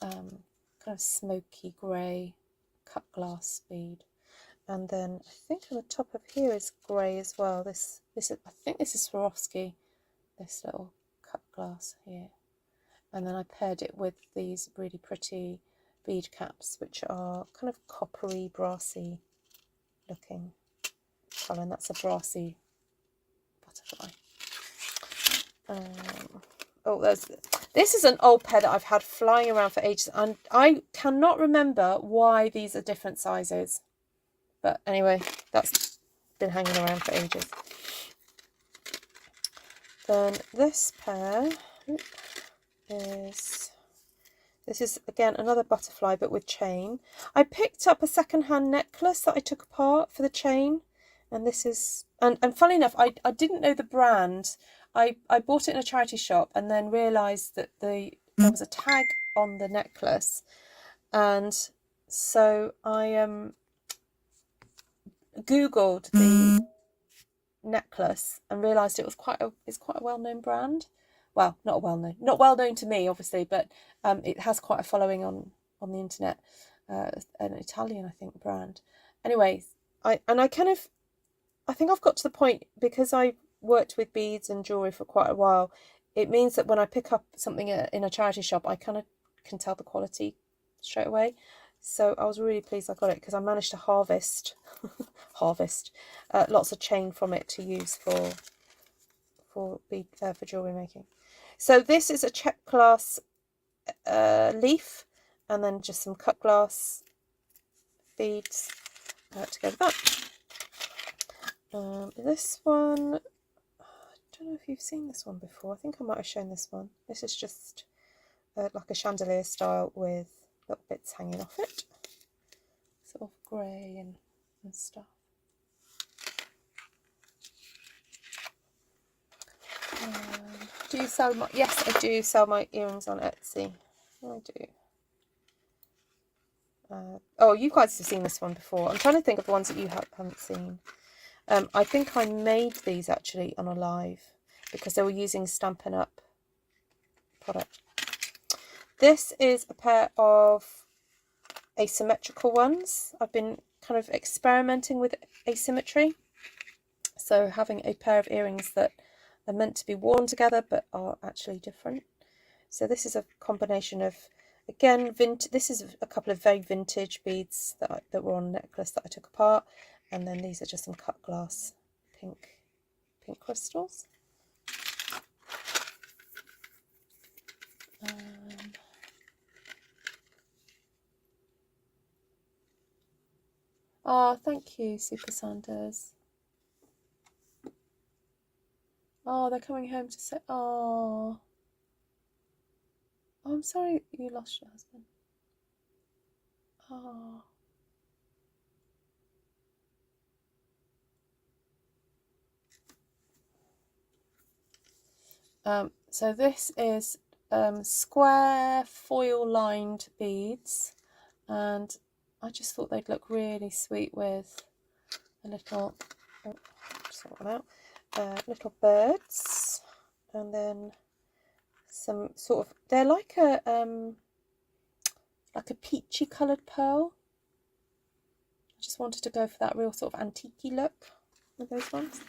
kind of smoky grey cut glass bead. And then I think on the top of here is grey as well. This is, I think this is Swarovski, this little cut glass here. And then I paired it with these really pretty bead caps, which are kind of coppery, brassy looking colour, and that's a brassy butterfly. This is an old pair that I've had flying around for ages, and I cannot remember why these are different sizes. But anyway, that's been hanging around for ages. Then this pair is, this is again another butterfly but with chain. I picked up a second-hand necklace that I took apart for the chain, and this is, and funnily enough, I didn't know the brand. I bought it in a charity shop and then realised that there was a tag on the necklace, and so I googled the necklace and realised it was it's quite a well-known brand. Well, not well known to me, obviously, but it has quite a following on the internet. An Italian, I think, brand. Anyway, I think I've got to the point, because I worked with beads and jewellery for quite a while, it means that when I pick up something in a charity shop, I kind of can tell the quality straight away. So I was really pleased I got it, because I managed to harvest lots of chain from it to use for jewellery making. So this is a check glass leaf, and then just some cut glass beads to go with that. This one, I don't know if you've seen this one before. I think I might have shown this one. This is just like a chandelier style with little bits hanging off it, sort of grey and stuff. Do you sell my, yes, I do sell my earrings on Etsy. I do. Oh, you guys have seen this one before. I'm trying to think of the ones that you haven't seen. I think I made these actually on a live, because they were using Stampin' Up product. This is a pair of asymmetrical ones. I've been kind of experimenting with asymmetry. So having a pair of earrings that are meant to be worn together but are actually different. So this is a combination of, again, this is a couple of very vintage beads that were on a necklace that I took apart, and then these are just some cut glass pink crystals. Oh, thank you, Super Sanders. Oh, they're coming home to say, oh, I'm sorry you lost your husband. Oh. So this is square foil lined beads, and I just thought they'd look really sweet with a little, sort them out, little birds, and then some sort of, they're like a peachy coloured pearl. I just wanted to go for that real sort of antique-y look with those ones.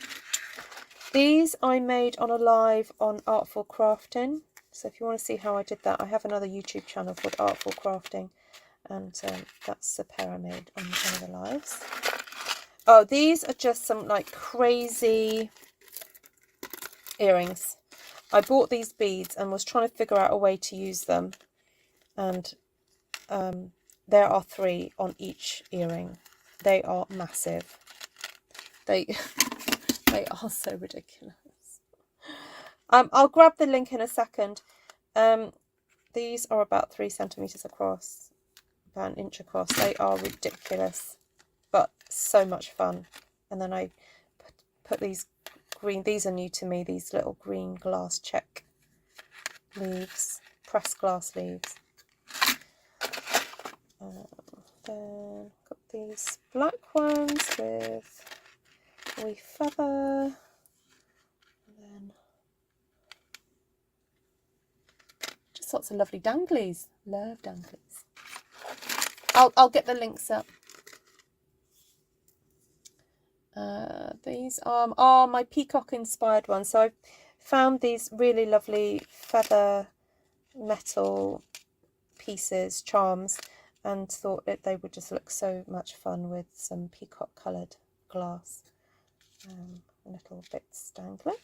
These I made on a live on Artful Crafting, so if you want to see how I did that, I have another YouTube channel called Artful Crafting, and that's the pair I made on one of the lives. Oh, these are just some like crazy earrings. I bought these beads and was trying to figure out a way to use them, and there are 3 on each earring. They are massive. They are so ridiculous. I'll grab the link in a second. These are about 3 centimeters across, about 1 inch across. They are ridiculous, but so much fun. And then I put these green, these are new to me, these little green glass check leaves, pressed glass leaves. Then got these black ones with wee feather. And then just lots of lovely danglies. Love danglies. I'll get the links up. These are my peacock inspired ones. So I found these really lovely feather metal pieces, charms, and thought that they would just look so much fun with some peacock coloured glass. Little bits dangling.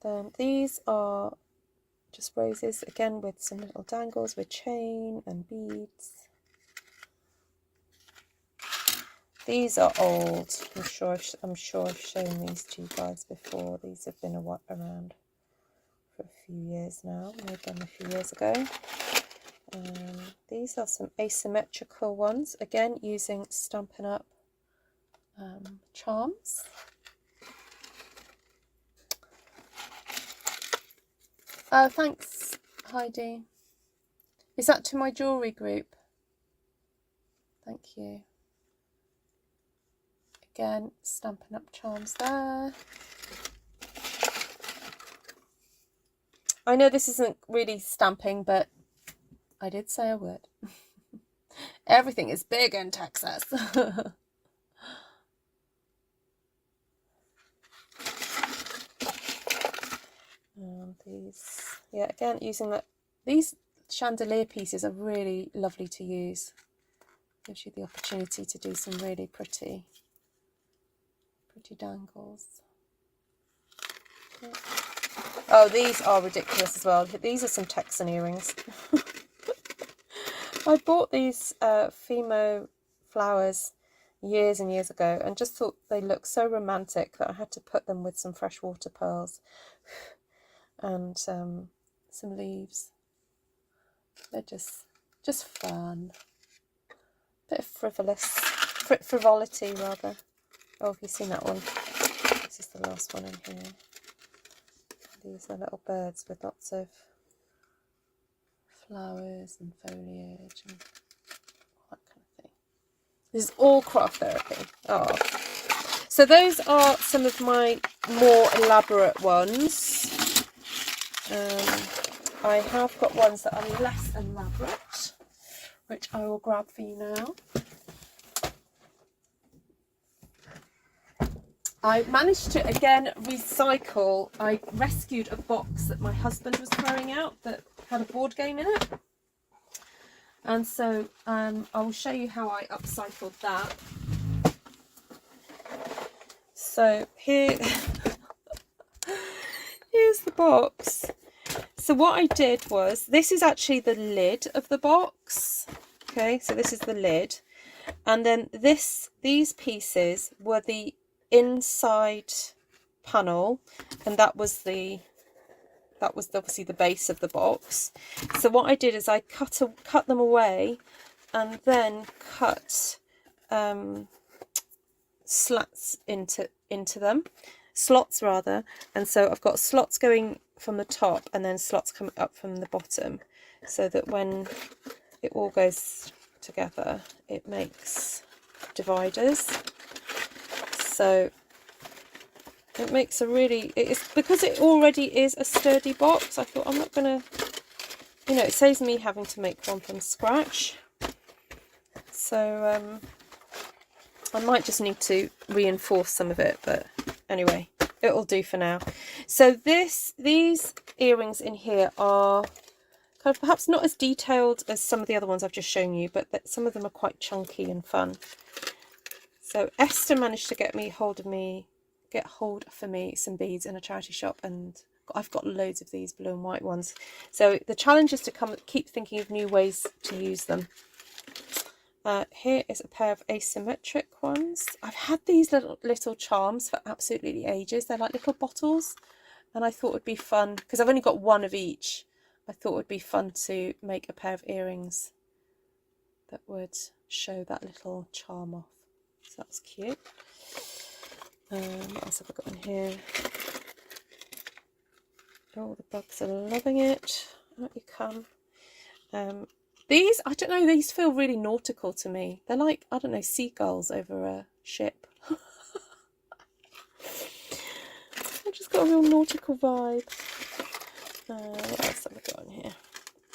Then these are just roses, again with some little dangles with chain and beads. These are old. I'm sure I've shown these to you guys before. These have been around for a few years now. Made them a few years ago. These are some asymmetrical ones, again using Stampin' Up charms. Oh, thanks, Heidi. Is that to my jewellery group? Thank you. Again, Stampin' Up charms there. I know this isn't really stamping, but I did say I would. Everything is big in Texas. And these, yeah, again, using that. These chandelier pieces are really lovely to use. Gives you the opportunity to do some really pretty dangles. Yeah. Oh, these are ridiculous as well. These are some Texan earrings. I bought these Fimo flowers years and years ago and just thought they looked so romantic that I had to put them with some freshwater pearls and some leaves. They're just fun. Bit of frivolity rather. Oh, have you seen that one? This is the last one in here. These are little birds with lots of flowers and foliage and all that kind of thing. This is all craft therapy. Oh, so those are some of my more elaborate ones. I have got ones that are less elaborate, which I will grab for you now. I managed to again recycle. I rescued a box that my husband was throwing out that had a board game in it, and so I will show you how I upcycled that. So here's the box. So what I did was, this is actually the lid of the box. Okay, so this is the lid, and then these pieces were the inside panel, and that was obviously the base of the box. So what I did is I cut them away, and then cut slots rather. And so I've got slots going from the top and then slots coming up from the bottom, so that when it all goes together it makes dividers. So it makes it's because it already is a sturdy box. I thought, I'm not gonna, it saves me having to make one from scratch. So I might just need to reinforce some of it, but anyway, it'll do for now. So these earrings in here are kind of perhaps not as detailed as some of the other ones I've just shown you, but some of them are quite chunky and fun. So Esther managed to get hold for me some beads in a charity shop, and I've got loads of these blue and white ones. So the challenge is to keep thinking of new ways to use them. Here is a pair of asymmetric ones. I've had these little charms for absolutely ages. They're like little bottles, and I thought it would be fun, because I've only got one of each. I thought it would be fun to make a pair of earrings that would show that little charm off. So that's cute. What else have I got in here? Oh, the bugs are loving it. Out you come. These, I don't know, these feel really nautical to me. They're like, I don't know, seagulls over a ship. I just got a real nautical vibe. What else have I got in here?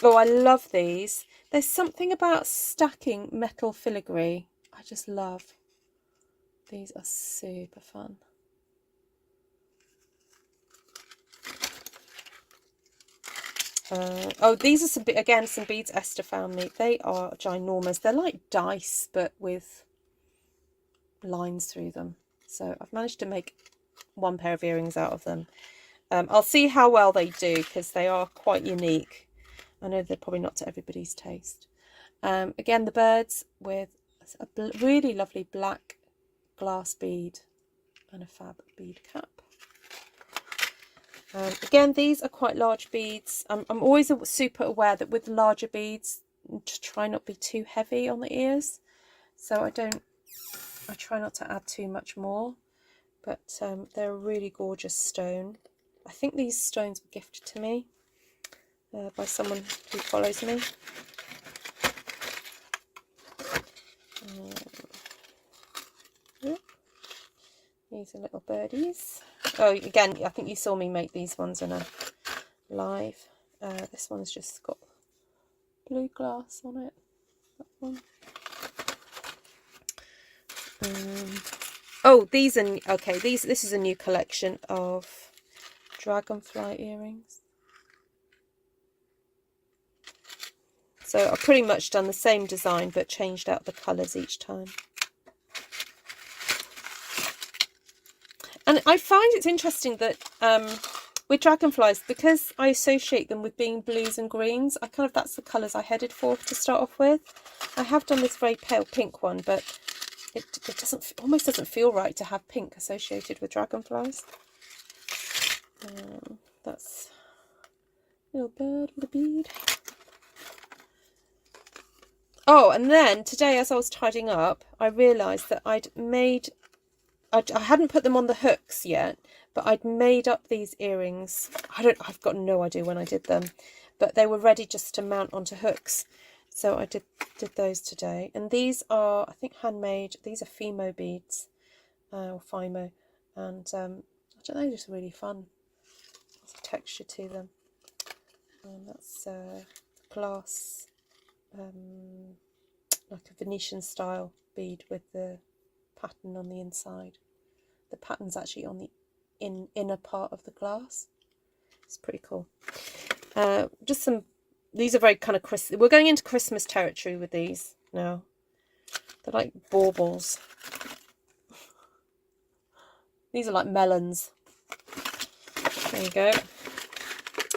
Oh, I love these. There's something about stacking metal filigree I just love. These are super fun. Oh, these are some beads Esther found me. They are ginormous. They're like dice, but with lines through them. So I've managed to make one pair of earrings out of them. I'll see how well they do, because they are quite unique. I know they're probably not to everybody's taste. Again, the birds with a really lovely black glass bead and a fab bead cap. Again, these are quite large beads. I'm always super aware that with larger beads, just try not to be too heavy on the ears. So I try not to add too much more. But they're a really gorgeous stone. I think these stones were gifted to me by someone who follows me. Yeah. These are little birdies. Oh, again, I think you saw me make these ones in a live. This one's just got blue glass on it. That one. Oh, these are okay. This is a new collection of dragonfly earrings. So I've pretty much done the same design but changed out the colours each time. And I find it's interesting that with dragonflies, because I associate them with being blues and greens, that's the colours I headed for to start off with. I have done this very pale pink one, but it almost doesn't feel right to have pink associated with dragonflies. That's a little bird with a bead. Oh, and then today, as I was tidying up, I realised that I hadn't put them on the hooks yet, but I'd made up these earrings. I've got no idea when I did them, but they were ready just to mount onto hooks. So I did those today. And these are, I think, handmade. These are Fimo beads, or Fimo. And I don't know, just really fun. There's a texture to them. And that's glass, like a Venetian style bead with the pattern on the inside. the pattern's actually on the inner part of the glass. It's pretty cool. Just some, these are very kind of we're going into Christmas territory with these now. They're like baubles. These are like melons. There you go.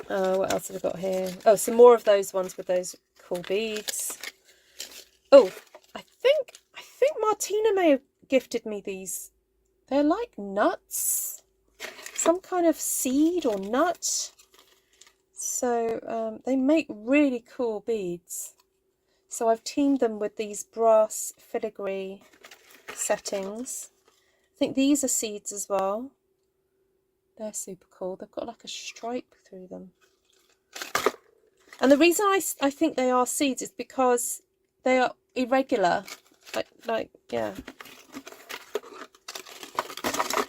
What else have we got here? Oh, some more of those ones with those cool beads. Oh, I think Martina may have gifted me these. They're like nuts. Some kind of seed or nut. So they make really cool beads. So I've teamed them with these brass filigree settings. I think these are seeds as well. They're super cool. They've got like a stripe through them. And the reason I think they are seeds is because they are irregular. Like yeah.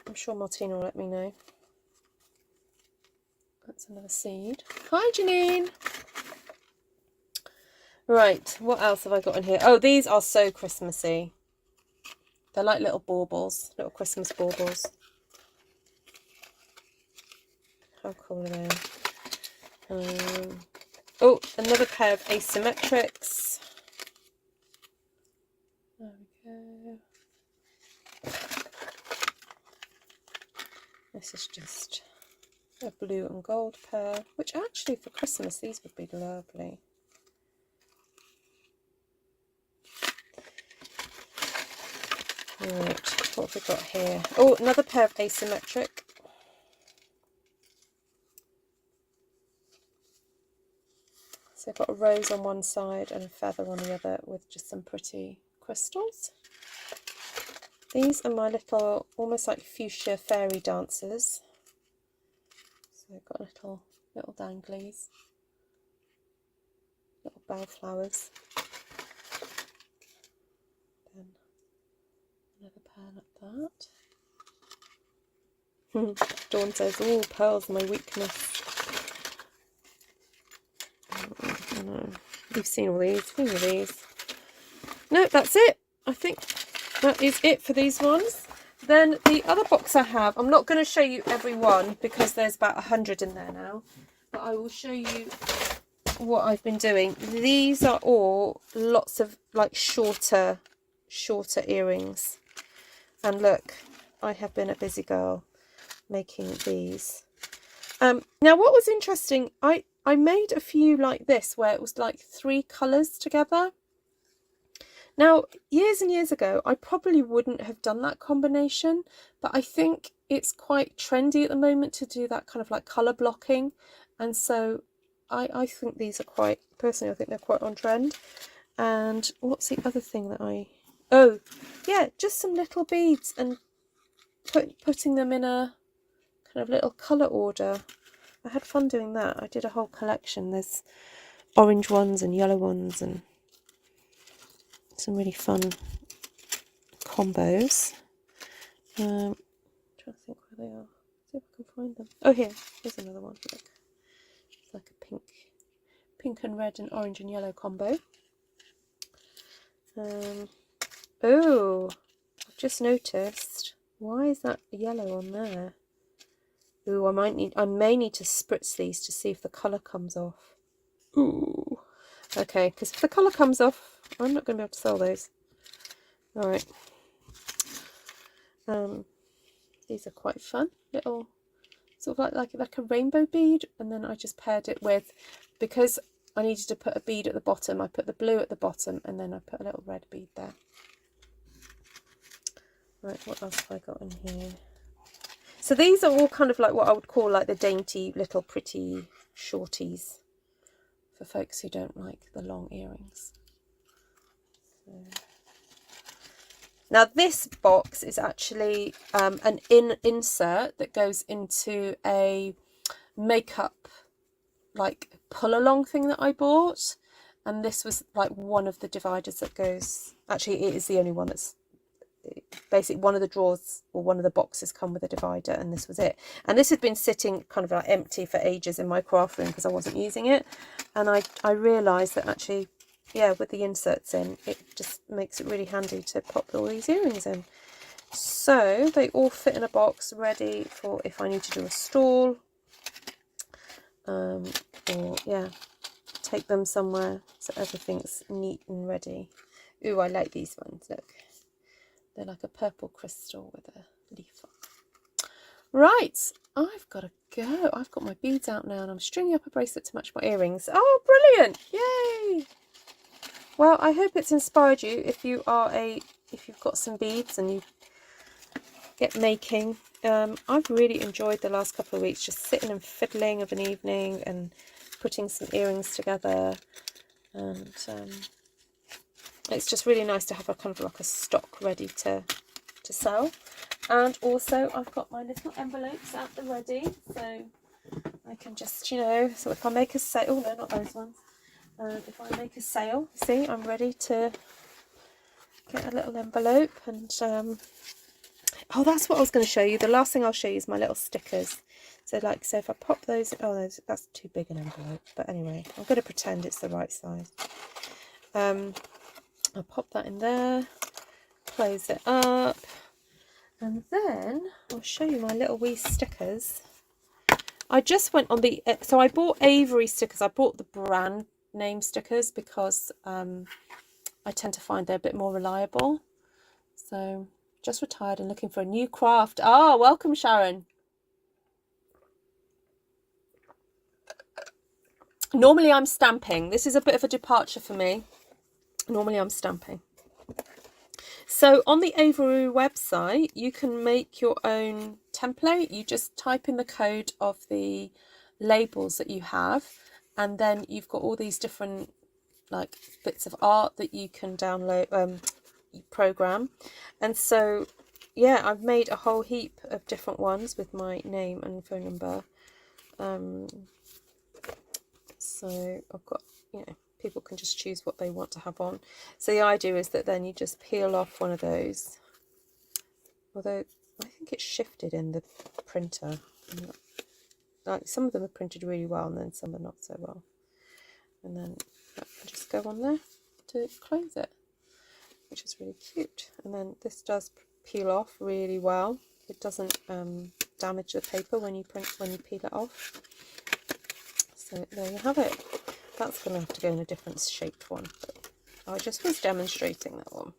I'm sure Martina will let me know. That's another seed. Hi, Janine. Right, what else have I got in here? Oh, these are so Christmassy. They're like little baubles, little Christmas baubles. How cool are they? Oh, another pair of asymmetrics. There we go. This is just a blue and gold pair, which actually for Christmas these would be lovely. Right, what have we got here? Oh, another pair of asymmetric. So I've got a rose on one side and a feather on the other with just some pretty crystals. These are my little, almost like fuchsia fairy dancers. So I've got little danglies, little bellflowers. Then another pair like that. Dawn says, "Oh, pearls, my weakness." I know. You've seen all these. Who are these? No, that's it. I think that is it for these ones. Then the other box I have, I'm not going to show you every one because there's about 100 in there now, but I will show you what I've been doing. These are all lots of like shorter earrings. And look, I have been a busy girl making these. Now what was interesting, I made a few like this where it was like 3 colours together. Now, years and years ago, I probably wouldn't have done that combination, but I think it's quite trendy at the moment to do that kind of like colour blocking. And so I think these are quite, personally, I think they're quite on trend. And what's the other thing that oh, yeah, just some little beads and putting them in a kind of little colour order. I had fun doing that. I did a whole collection. There's orange ones and yellow ones and some really fun combos. Trying to think where they are. See if I can find them. Oh, here's another one. Look, it's like a pink and red and orange and yellow combo. Oh, I've just noticed. Why is that yellow on there? Ooh, I may need to spritz these to see if the colour comes off. Ooh. Okay, because if the colour comes off, I'm not going to be able to sell those. Alright. These are quite fun. Little, sort of like a rainbow bead. And then I just paired it with, because I needed to put a bead at the bottom, I put the blue at the bottom and then I put a little red bead there. Right, what else have I got in here? So these are all kind of like what I would call like the dainty little pretty shorties for folks who don't like the long earrings. So. Now this box is actually an insert that goes into a makeup like pull along thing that I bought, and this was like one of the dividers that goes, actually it is the only one that's basically, one of the drawers or one of the boxes come with a divider, and this was it. And this had been sitting kind of like empty for ages in my craft room because I wasn't using it, and I realised that actually, yeah, with the inserts in, it just makes it really handy to pop all these earrings in. So they all fit in a box ready for if I need to do a stall, or yeah, take them somewhere, so everything's neat and ready. Ooh, I like these ones, look. They're like a purple crystal with a leaf on. Right, I've got to go. I've got my beads out now and I'm stringing up a bracelet to match my earrings. Oh, brilliant. Yay. Well, I hope it's inspired you if you've got some beads and you get making. I've really enjoyed the last couple of weeks, just sitting and fiddling of an evening and putting some earrings together, and it's just really nice to have a kind of like a stock ready to sell. And also I've got my little envelopes out there ready, so I can just, you know, so if I make a sale, oh no, not those ones, if I make a sale, see, I'm ready to get a little envelope. And oh, that's what I was going to show you. The last thing I'll show you is my little stickers. So like, so if I pop those, oh, that's too big an envelope, but anyway, I'm going to pretend it's the right size. I'll pop that in there, close it up, and then I'll show you my little wee stickers. I just went on the, so I bought Avery stickers. I bought the brand name stickers because I tend to find they're a bit more reliable. So just retired and looking for a new craft. Ah, welcome, Sharon. Normally I'm stamping. This is a bit of a departure for me. Normally I'm stamping. So on the Avery website, you can make your own template. You just type in the code of the labels that you have, and then you've got all these different like bits of art that you can download, program. And so yeah, I've made a whole heap of different ones with my name and phone number. So I've got, you know, people can just choose what they want to have on. So the idea is that then you just peel off one of those, although I think it's shifted in the printer. Like some of them are printed really well and then some are not so well. And then that can just go on there to close it, which is really cute. And then this does peel off really well. It doesn't damage the paper when you peel it off. So there you have it. That's going to have to go in a different shaped one, but I just was demonstrating that one.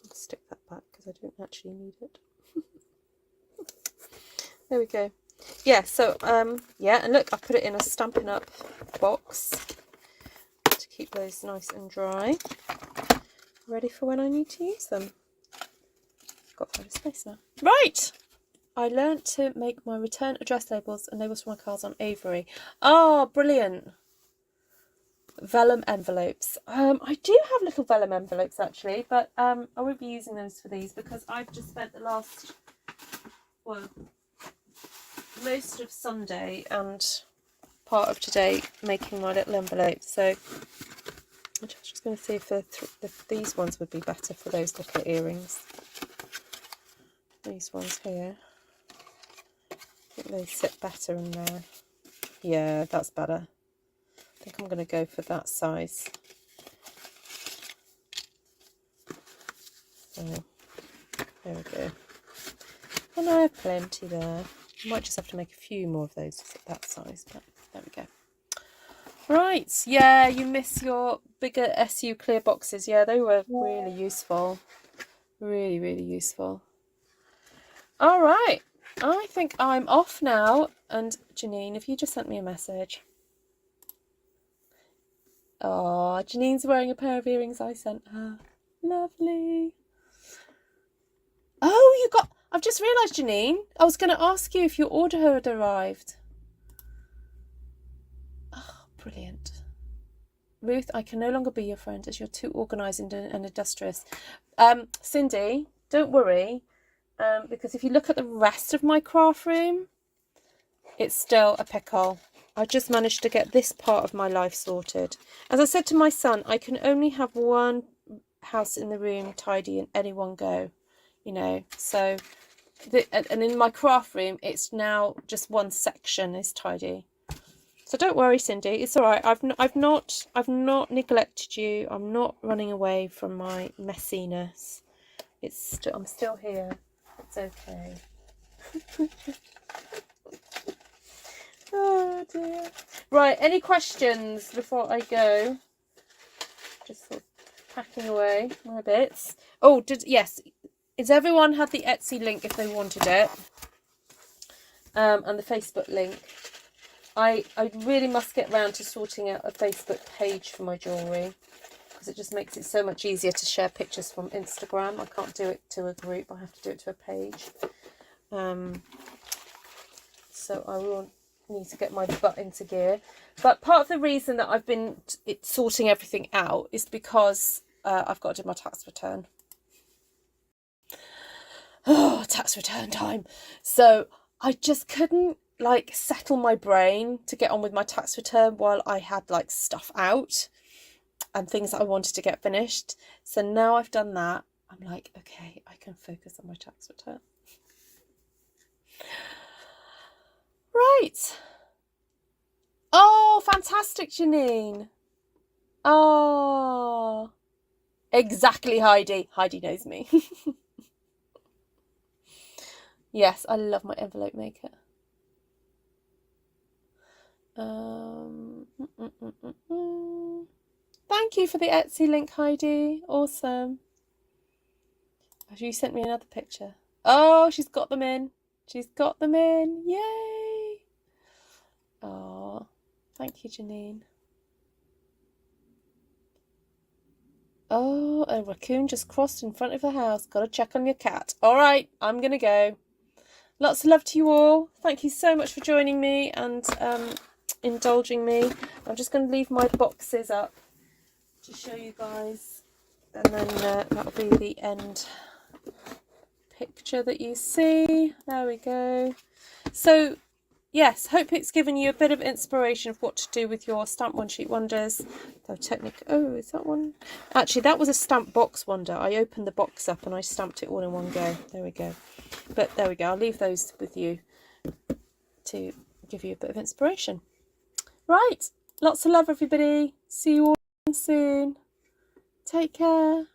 I'll stick that back because I don't actually need it. There we go. Yeah, so yeah, and look, I put it in a Stampin' Up box to keep those nice and dry, ready for when I need to use them. Got to find a space now. Right, I learnt to make my return address labels and labels for my cards on Avery. Oh, brilliant. Vellum envelopes. I do have little vellum envelopes actually, but I won't be using those for these because I've just spent the last, well, most of Sunday and part of today making my little envelopes. So I'm just going to see if these ones would be better for those little earrings. These ones here. I think they sit better in there. Yeah, that's better. I think I'm going to go for that size. So there we go. And I have plenty there. I might just have to make a few more of those at that size, but there we go. Right, yeah, you miss your bigger SU clear boxes. Yeah, they were really useful. Really, really useful. All right, I think I'm off now. And Janine, if you just sent me a message. Oh, Janine's wearing a pair of earrings I sent her. Lovely. Oh, I've just realised, Janine, I was going to ask you if your order had arrived. Oh, brilliant. Ruth, I can no longer be your friend as you're too organised and industrious. Cindy, don't worry, because if you look at the rest of my craft room, it's still a pickle. I just managed to get this part of my life sorted. As I said to my son, I can only have one house in the room tidy in any one go, you know. So, and in my craft room, it's now just one section is tidy. So don't worry, Cindy. It's all right. I've not neglected you. I'm not running away from my messiness. I'm still here. It's okay. Oh dear. Right, any questions before I go? Just sort of packing away my bits. Oh, yes. Has everyone had the Etsy link if they wanted it? And the Facebook link. I really must get round to sorting out a Facebook page for my jewellery, because it just makes it so much easier to share pictures from Instagram. I can't do it to a group, I have to do it to a page. So I will need to get my butt into gear. But part of the reason that I've been sorting everything out is because I've got to do my tax return. Oh, tax return time. So I just couldn't like settle my brain to get on with my tax return while I had like stuff out and things that I wanted to get finished. So now I've done that, I'm like, okay, I can focus on my tax return. Right. Oh, fantastic, Janine. Oh, exactly, Heidi. Heidi knows me. Yes, I love my envelope maker. Thank you for the Etsy link, Heidi. Awesome. Have you sent me another picture? Oh, she's got them in. She's got them in. Yay. Oh, thank you, Janine. Oh, a raccoon just crossed in front of her house. Got to check on your cat. All right, I'm going to go. Lots of love to you all. Thank you so much for joining me and indulging me. I'm just going to leave my boxes up to show you guys. And then that'll be the end picture that you see. There we go. So, yes, hope it's given you a bit of inspiration of what to do with your Stamp One Sheet Wonders. Though technically, oh, is that one? Actually, that was a stamp box wonder. I opened the box up and I stamped it all in one go. There we go. But there we go. I'll leave those with you to give you a bit of inspiration. Right. Lots of love, everybody. See you all soon. Take care.